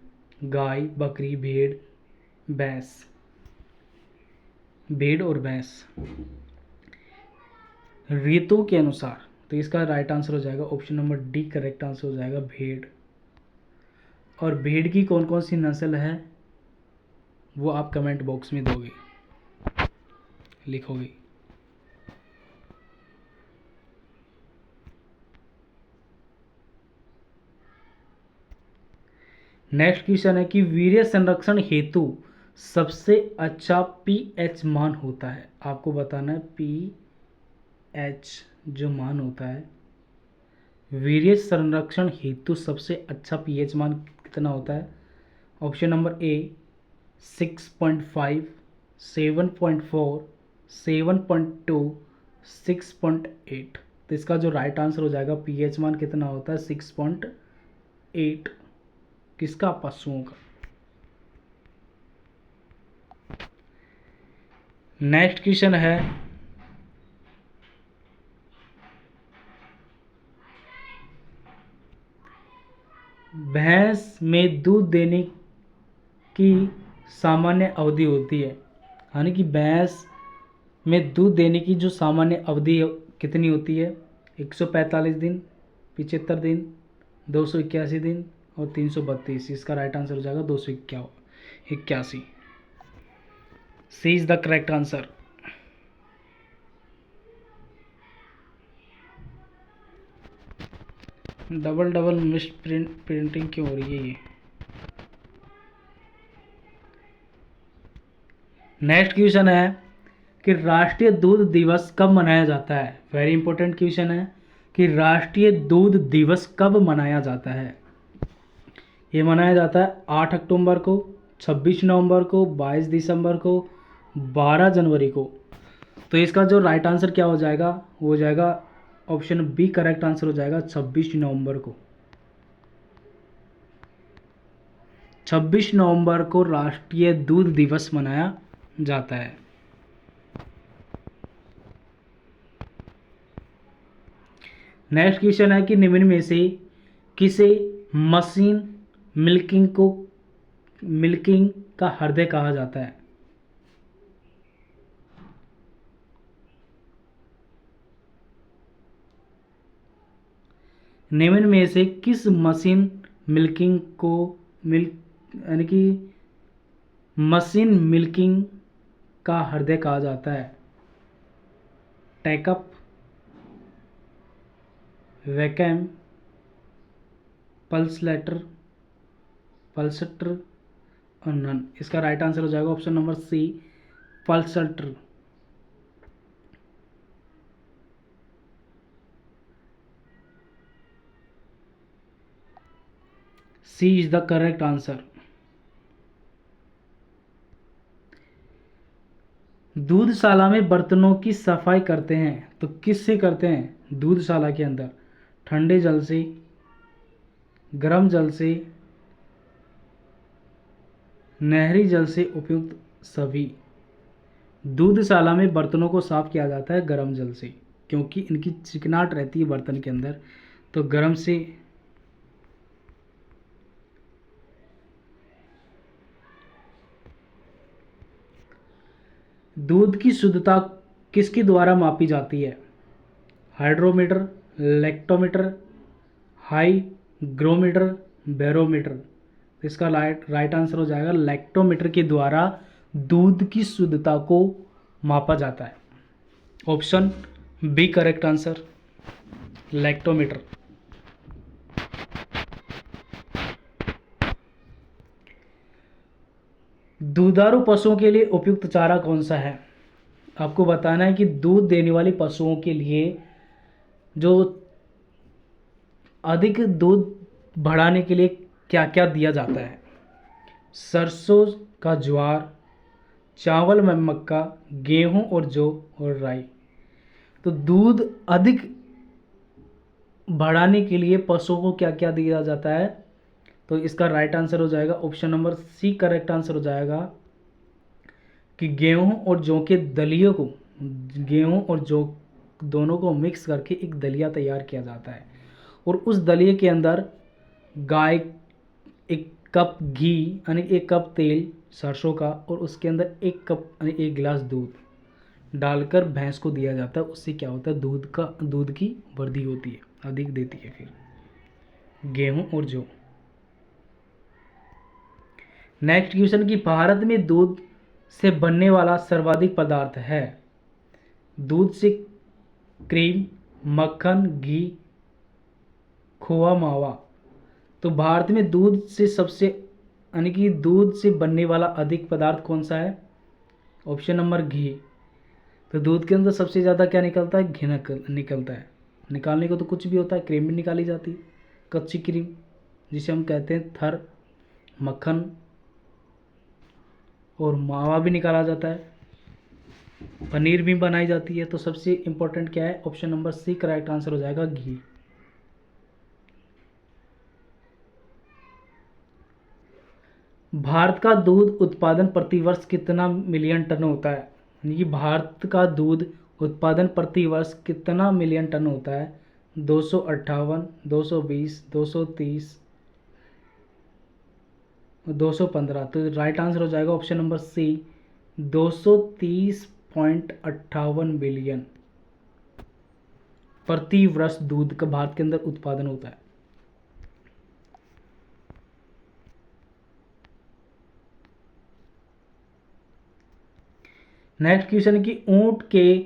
गाय, बकरी, भेड़, भैंस। भेड़ और भैंस ऋतु के अनुसार। तो इसका राइट आंसर हो जाएगा option number D correct answer हो जाएगा भेड़। और भेड़ की कौन कौन सी नस्ल है वो आप कमेंट बॉक्स में दोगे, लिखोगे। नेक्स्ट क्वेश्चन है कि वीर्य संरक्षण हेतु सबसे अच्छा पीएच मान होता है। आपको बताना है पीएच जो मान होता है वीर्य संरक्षण हेतु सबसे अच्छा पीएच मान कितना होता है? ऑप्शन नंबर ए 6.5, 7.4, 7.2, 6.8। तो इसका जो राइट आंसर हो जाएगा पीएच मान कितना होता है? 6.8। किसका? पशुओं का। नेक्स्ट क्वेश्चन है भैंस में दूध देने की सामान्य अवधि होती है, यानी कि भैंस में दूध देने की जो सामान्य अवधि कितनी होती है? 145 दिन, 75 दिन, 281 दिन और 332। इसका राइट आंसर हो जाएगा 281। C is the correct answer. Double double misprinting क्यों हो रही है ये? नेक्स्ट क्वेश्चन है कि राष्ट्रीय दूध दिवस कब मनाया जाता है? वेरी इंपॉर्टेंट क्वेश्चन है कि राष्ट्रीय दूध दिवस कब मनाया जाता है? ये मनाया जाता है 8 अक्टूबर को, 26 नवंबर को, 22 दिसंबर को, 12 जनवरी को। तो इसका जो राइट आंसर क्या हो जाएगा? वो हो जाएगा ऑप्शन बी करेक्ट आंसर हो जाएगा 26 नवंबर को। 26 नवंबर को राष्ट्रीय दूध दिवस मनाया जाता है। नेक्स्ट क्वेश्चन है कि निम्न में से किसे मशीन मिल्किंग का हृदय कहा जाता है? निम्न में से किस मशीन मिल्किंग को यानी कि मशीन मिल्किंग का हृदय कहा जाता है? टैकअप, वैक्यूम, पल्सटर और नन। इसका राइट आंसर हो जाएगा option number C pulsator. C is the correct answer. दूधशाला में बर्तनों की सफाई करते हैं तो किससे करते हैं दूधशाला के अंदर? ठंडे जल से, गर्म जल से, नहरी जल से उपयुक्त सभी। दूधशाला में बर्तनों को साफ किया जाता है गर्म जल से, क्योंकि इनकी चिकनाहट रहती है बर्तन के अंदर, तो गर्म से। दूध की शुद्धता किसके द्वारा मापी जाती है? Hydrometer, lactometer, hygrometer, barometer. तो इसका राइट आंसर हो जाएगा लैक्टोमीटर के द्वारा दूध की शुद्धता को मापा जाता है। Option B correct answer, lactometer. दुधारू पशुओं के लिए उपयुक्त चारा कौन सा है? आपको बताना है कि दूध देने वाली पशुओं के लिए जो अधिक दूध बढ़ाने के लिए क्या क्या दिया जाता है? सरसों का ज्वार, चावल में मक्का, गेहूं और जौ और राई। तो दूध अधिक बढ़ाने के लिए पशुओं को क्या क्या दिया जाता है? तो इसका राइट आंसर हो जाएगा option number C correct answer हो जाएगा कि गेहूं और जौ के दलियों को, गेहूं और जौ दोनों को मिक्स करके एक दलिया तैयार किया जाता है, और उस दलिए के अंदर गाय एक कप घी यानी एक कप तेल सरसों का, और उसके अंदर एक कप यानी एक गिलास दूध डालकर भैंस को दिया जाता है। उससे क्या होता है? दूध की वृद्धि होती है, अधिक देती है। फिर गेहूं और जौ। नेक्स्ट क्वेश्चन कि भारत में दूध से बनने वाला सर्वाधिक पदार्थ है? दूध से क्रीम, मक्खन, घी, खोआ, मावा। तो भारत में दूध से सबसे यानी कि दूध से बनने वाला अधिक पदार्थ कौन सा है? ऑप्शन नंबर घी। तो दूध के अंदर सबसे ज़्यादा क्या निकलता है? घी निकलता है। निकालने को तो कुछ भी होता है, क्रीम भी निकाली जाती है, कच्ची क्रीम जिसे हम कहते हैं थर, मक्खन और मावा भी निकाला जाता है, पनीर भी बनाई जाती है। तो सबसे इम्पोर्टेंट क्या है? Option number C correct answer हो जाएगा, घी। भारत का दूध उत्पादन प्रति वर्ष कितना मिलियन टन होता है? यानी कि भारत का दूध उत्पादन प्रति वर्ष कितना मिलियन टन होता है? 258, 220, 230, 215। तो राइट आंसर हो जाएगा ऑप्शन नंबर सी, 230.58 बिलियन प्रति वर्ष दूध का भारत के अंदर उत्पादन होता है। नेक्स्ट क्वेश्चन है कि ऊंट के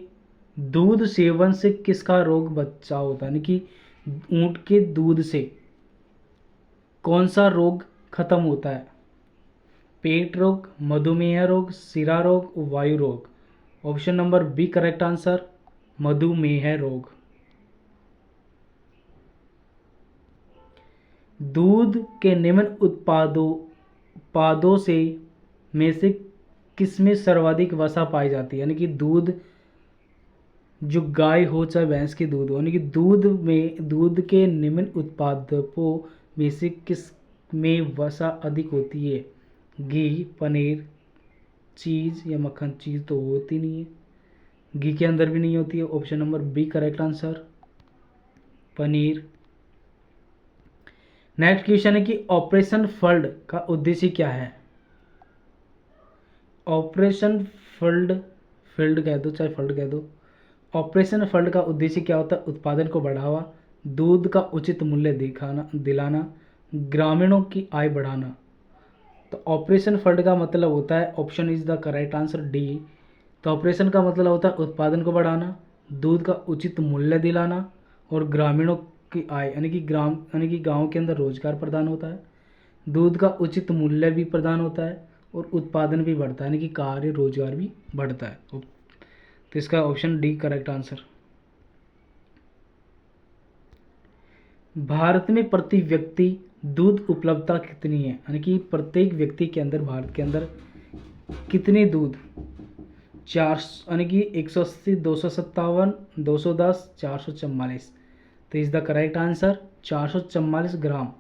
दूध सेवन से किसका रोग बचाव होता है? यानी कि ऊंट के दूध से कौन सा रोग खत्म होता है? पेट रोग, मधुमेह रोग, सिरा रोग, वायु रोग। Option number B correct answer, मधुमेह रोग। दूध के निम्न उत्पादों से में से किसमें सर्वाधिक वसा पाई जाती है? यानी कि दूध, जो गाय हो चाहे भैंस की दूध हो, यानी कि दूध के निम्न उत्पादों में से किस में वसा अधिक होती है? घी, पनीर, चीज़ या मक्खन। चीज़ तो होती नहीं है, घी के अंदर भी नहीं होती है। Option number B correct answer, paneer. Next question है कि ऑपरेशन फ्लड का उद्देश्य क्या है? ऑपरेशन फील्ड कह दो चाहे फ्लड कह दो, ऑपरेशन फ्लड का उद्देश्य क्या होता है? उत्पादन को बढ़ावा, दूध का उचित मूल्य दिलाना, ग्रामीणों की आय बढ़ाना। तो ऑपरेशन फ्लड का मतलब होता है, option is the correct answer, D. तो ऑपरेशन का मतलब होता है उत्पादन को बढ़ाना, दूध का उचित मूल्य दिलाना और ग्रामीणों की आय यानी कि गाँव के अंदर रोजगार प्रदान होता है। दूध का उचित मूल्य भी प्रदान होता है और उत्पादन भी बढ़ता है, यानी कि कार्य रोजगार भी बढ़ता है। तो इसका option D correct answer. Bharat में प्रति व्यक्ति दूध उपलब्धता कितनी है? यानी कि प्रत्येक व्यक्ति के अंदर भारत के अंदर कितने दूध? 4 यानी कि 180, 257, 210, 444। तो इज द करेक्ट आंसर 444 ग्राम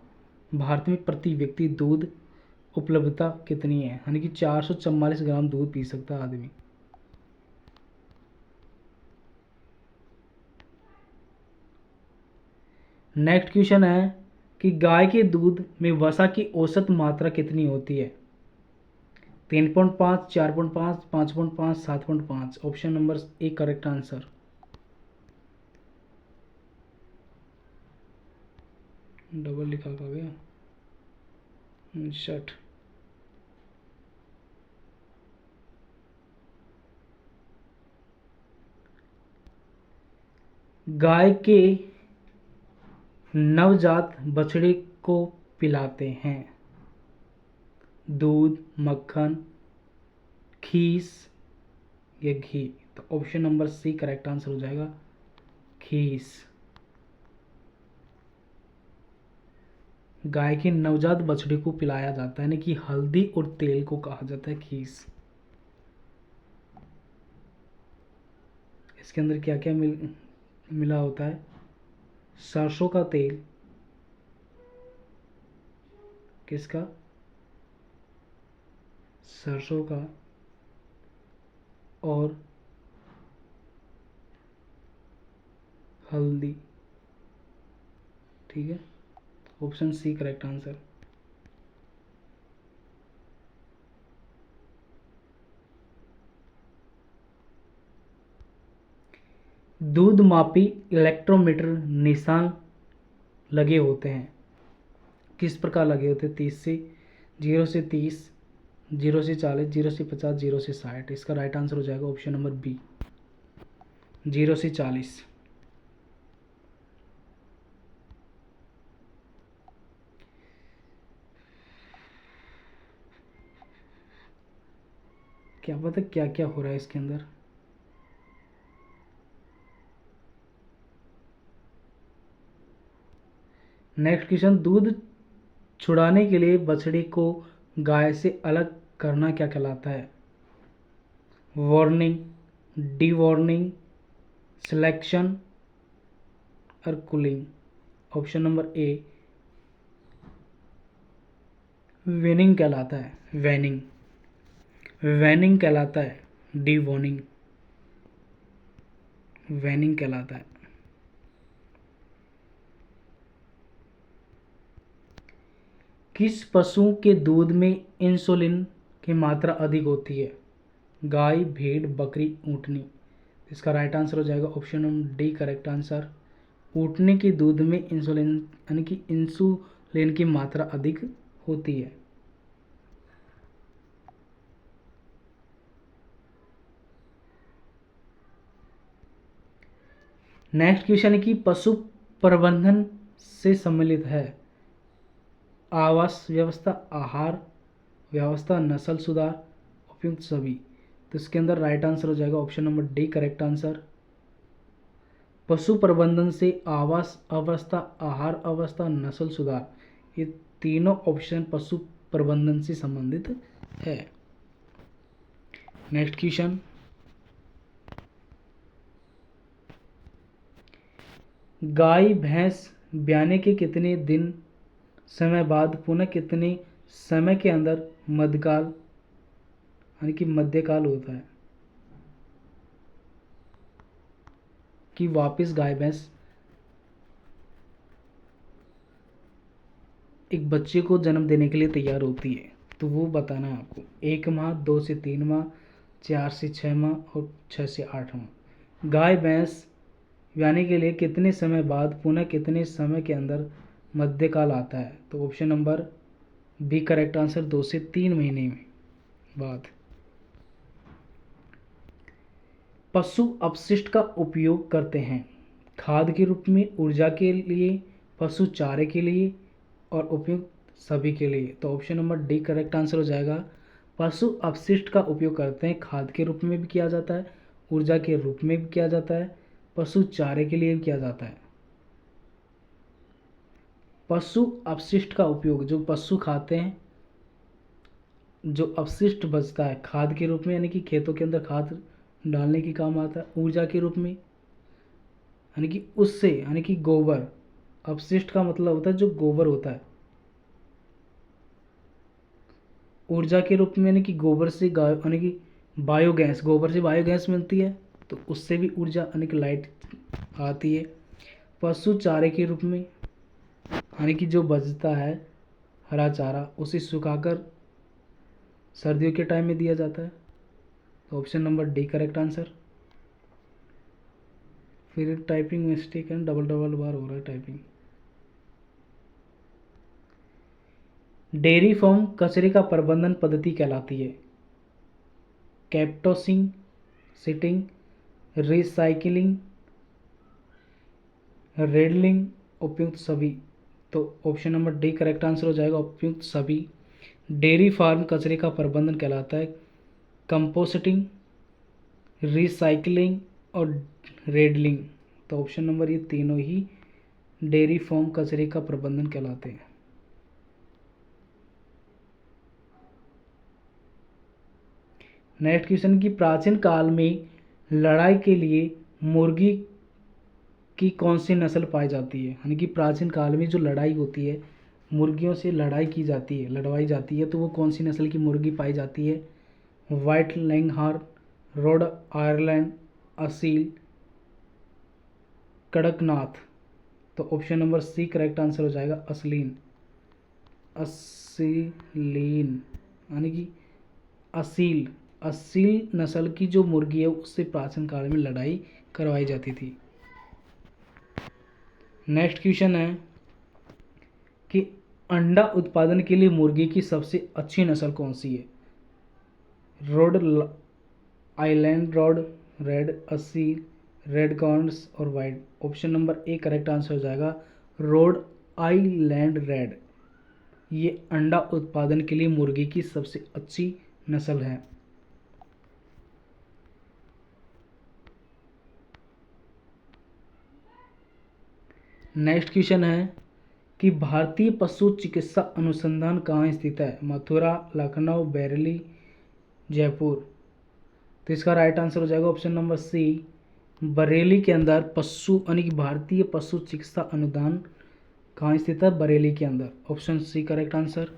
भारत में प्रति व्यक्ति दूध उपलब्धता कितनी है, यानी कि 444 ग्राम दूध पी सकता है आदमी। नेक्स्ट क्वेश्चन है कि गाय के दूध में वसा की औसत मात्रा कितनी होती है? 3.5, 4.5, 5.5, 7.5। Option number A correct answer. Double लिखा आ गया 60। गाय के नवजात बछड़े को पिलाते हैं दूध, मक्खन, खीस या घी? तो option number C correct answer हो जाएगा, खीस। गाय के नवजात बछड़े को पिलाया जाता है, यानी कि हल्दी और तेल को कहा जाता है खीस। इसके अंदर क्या क्या मिला होता है? सरसों का तेल, किसका? सरसों का, और हल्दी। ठीक है, ऑप्शन सी करेक्ट आंसर। दूध मापी इलेक्ट्रोमीटर निशान लगे होते हैं, किस प्रकार लगे होते हैं? 30 से 0 से 30, 0 से 40, 0 से 50, 0 से 60। इसका राइट आंसर हो जाएगा ऑप्शन नंबर बी, 0 से 40। क्या पता क्या क्या हो रहा है इसके अंदर। नेक्स्ट क्वेश्चन, दूध छुड़ाने के लिए बछड़े को गाय से अलग करना क्या कहलाता है? वार्निंग, डी वार्निंग, सिलेक्शन और कूलिंग? ऑप्शन नंबर ए वेनिंग कहलाता है, वेनिंग। वेनिंग कहलाता है, डी वार्निंग, वेनिंग कहलाता है। किस पशु के दूध में इंसुलिन की मात्रा अधिक होती है? गाय, भेड़, बकरी, ऊँटनी? इसका राइट आंसर हो जाएगा option number D correct answer. ऊँटनी के दूध में इंसुलिन, यानी कि इंसुलिन की मात्रा अधिक होती है। नेक्स्ट क्वेश्चन है कि पशु प्रबंधन से सम्मिलित है आवास व्यवस्था, आहार व्यवस्था, नस्ल सुधार, उपयुक्त सभी? तो इसके अंदर राइट आंसर हो जाएगा option number D correct answer. पशु प्रबंधन से आवास अवस्था, आहार अवस्था, नस्ल सुधार, ये तीनों ऑप्शन पशु प्रबंधन से संबंधित है। नेक्स्ट क्वेश्चन, गाय भैंस ब्याने के कितने दिन समय बाद पुनः कितने समय के अंदर मध्यकाल, यानी कि मध्यकाल होता है कि वापस गाय भैंस एक बच्चे को जन्म देने के लिए तैयार होती है? तो वो बताना है आपको। 1 माह, 2 से 3 माह, 4 से 6 माह और 6 से 8 माह। गाय भैंस ब्याने के लिए कितने समय बाद पुनः कितने समय के अंदर मध्यकाल आता है? तो option number B correct answer, 2 से 3 महीने में बाद। पशु अपशिष्ट का उपयोग करते हैं खाद के रूप में, ऊर्जा के लिए, पशु चारे के लिए और उपयुक्त सभी के लिए? तो option number D correct answer हो जाएगा। पशु अपशिष्ट का उपयोग करते हैं, खाद के रूप में भी किया जाता है, ऊर्जा के रूप में भी किया जाता है, पशु चारे के लिए भी किया जाता है। पशु अपशिष्ट का उपयोग, जो पशु खाते हैं, जो अपशिष्ट बचता है खाद के रूप में, यानी कि खेतों के अंदर खाद डालने के काम आता है, ऊर्जा के रूप में, यानी कि उससे, यानी कि गोबर, अपशिष्ट का मतलब होता है जो गोबर होता है, ऊर्जा के रूप में यानी कि गोबर से गाय यानी कि बायोगैस, गोबर से बायोगैस मिलती है तो उससे भी ऊर्जा यानी कि लाइट आती है। पशु चारे के रूप में यानी कि जो बचता है हरा चारा उसे सुखाकर सर्दियों के टाइम में दिया जाता है। तो option number D correct answer. फिर टाइपिंग मिस्टेक है, डबल डबल बार हो रहा है टाइपिंग। डेयरी फार्म कचरे का प्रबंधन पद्धति कहलाती है कैप्टोसिंग, सिटिंग, रिसाइकलिंग, रेडलिंग, उपयुक्त सभी। तो option number D correct answer हो जाएगा, उपयुक्त सभी। डेयरी फार्म कचरे का प्रबंधन कहलाता है कंपोस्टिंग, रिसाइकलिंग और रेडलिंग। तो ऑप्शन नंबर ये तीनों ही डेयरी फार्म कचरे का प्रबंधन कहलाते हैं। नेक्स्ट क्वेश्चन की प्राचीन काल में लड़ाई के लिए मुर्गी की कौन सी नस्ल पाई जाती है, यानी कि प्राचीन काल में जो लड़ाई होती है मुर्गियों से लड़ाई की जाती है, लड़वाई जाती है, तो वो कौन सी नस्ल की मुर्गी पाई जाती है? White Leghorn, Rhode Ireland, Aseel, Kadaknath. तो option number C correct answer हो जाएगा, असलीन, असीलीन यानी कि असील, असील नस्ल की जो मुर्गी है उससे प्राचीन काल में लड़ाई करवाई जाती थी। नेक्स्ट क्वेश्चन है कि अंडा उत्पादन के लिए मुर्गी की सबसे अच्छी नस्ल कौन सी है? Rhode Island Rhode, red Aseel, red corns और white. Option number A correct answer हो जाएगा, रोड आइलैंड रेड। ये अंडा उत्पादन के लिए मुर्गी की सबसे अच्छी नस्ल है। नेक्स्ट क्वेश्चन है कि भारतीय पशु चिकित्सा अनुसंधान कहाँ स्थित है? मथुरा, लखनऊ, बरेली, जयपुर। तो इसका राइट आंसर हो जाएगा ऑप्शन नंबर सी, बरेली के अंदर पशु यानी कि भारतीय पशु चिकित्सा अनुदान कहाँ स्थित है? बरेली के अंदर। Option C correct answer.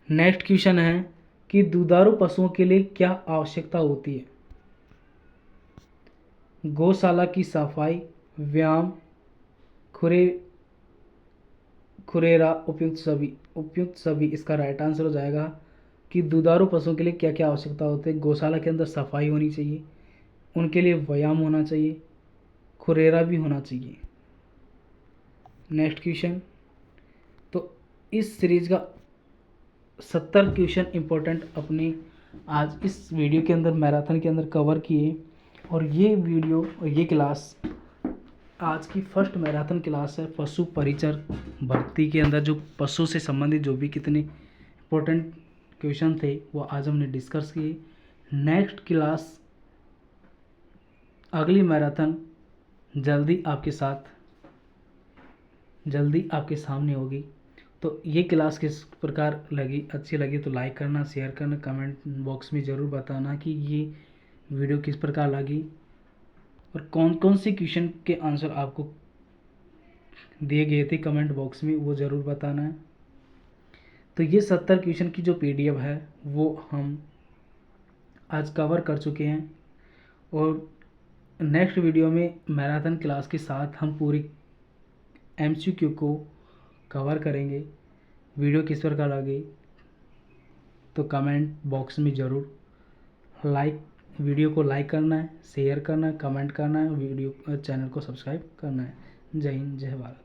Next question है कि दुधारू पशुओं के लिए क्या आवश्यकता होती है? गौशाला की सफाई, व्यायाम, खुरेरा, उपयुक्त सभी। उपयुक्त सभी इसका राइट आंसर हो जाएगा कि दुधारू पशुओं के लिए क्या क्या आवश्यकता होती है? गौशाला के अंदर सफाई होनी चाहिए, उनके लिए व्यायाम होना चाहिए, खुरेरा भी होना चाहिए। नेक्स्ट क्वेश्चन, तो इस सीरीज का 70 क्वेश्चन इंपॉर्टेंट अपने आज इस वीडियो के अंदर मैराथन के अंदर कवर किए। और ये वीडियो और ये क्लास आज की फर्स्ट मैराथन क्लास है पशु परिचर भर्ती के अंदर। जो पशु से संबंधित जो भी कितने इंपॉर्टेंट क्वेश्चन थे वो आज हमने डिस्कस किए। नेक्स्ट क्लास अगली मैराथन जल्दी आपके सामने होगी। तो ये क्लास किस प्रकार लगी, अच्छी लगी तो लाइक करना, शेयर करना, कमेंट बॉक्स में ज़रूर बताना कि ये वीडियो किस प्रकार लगी और कौन कौन से क्वेश्चन के आंसर आपको दिए गए थे कमेंट बॉक्स में, वो ज़रूर बताना है। तो ये 70 क्वेश्चन की जो PDF है वो हम आज कवर कर चुके हैं और नेक्स्ट वीडियो में मैराथन क्लास के साथ हम पूरी MCQ को कवर करेंगे। वीडियो किस प्रकार लगी तो कमेंट बॉक्स में ज़रूर वीडियो को लाइक करना है, शेयर करना है, कमेंट करना है, वीडियो चैनल को सब्सक्राइब करना है। जय हिंद, जय भारत।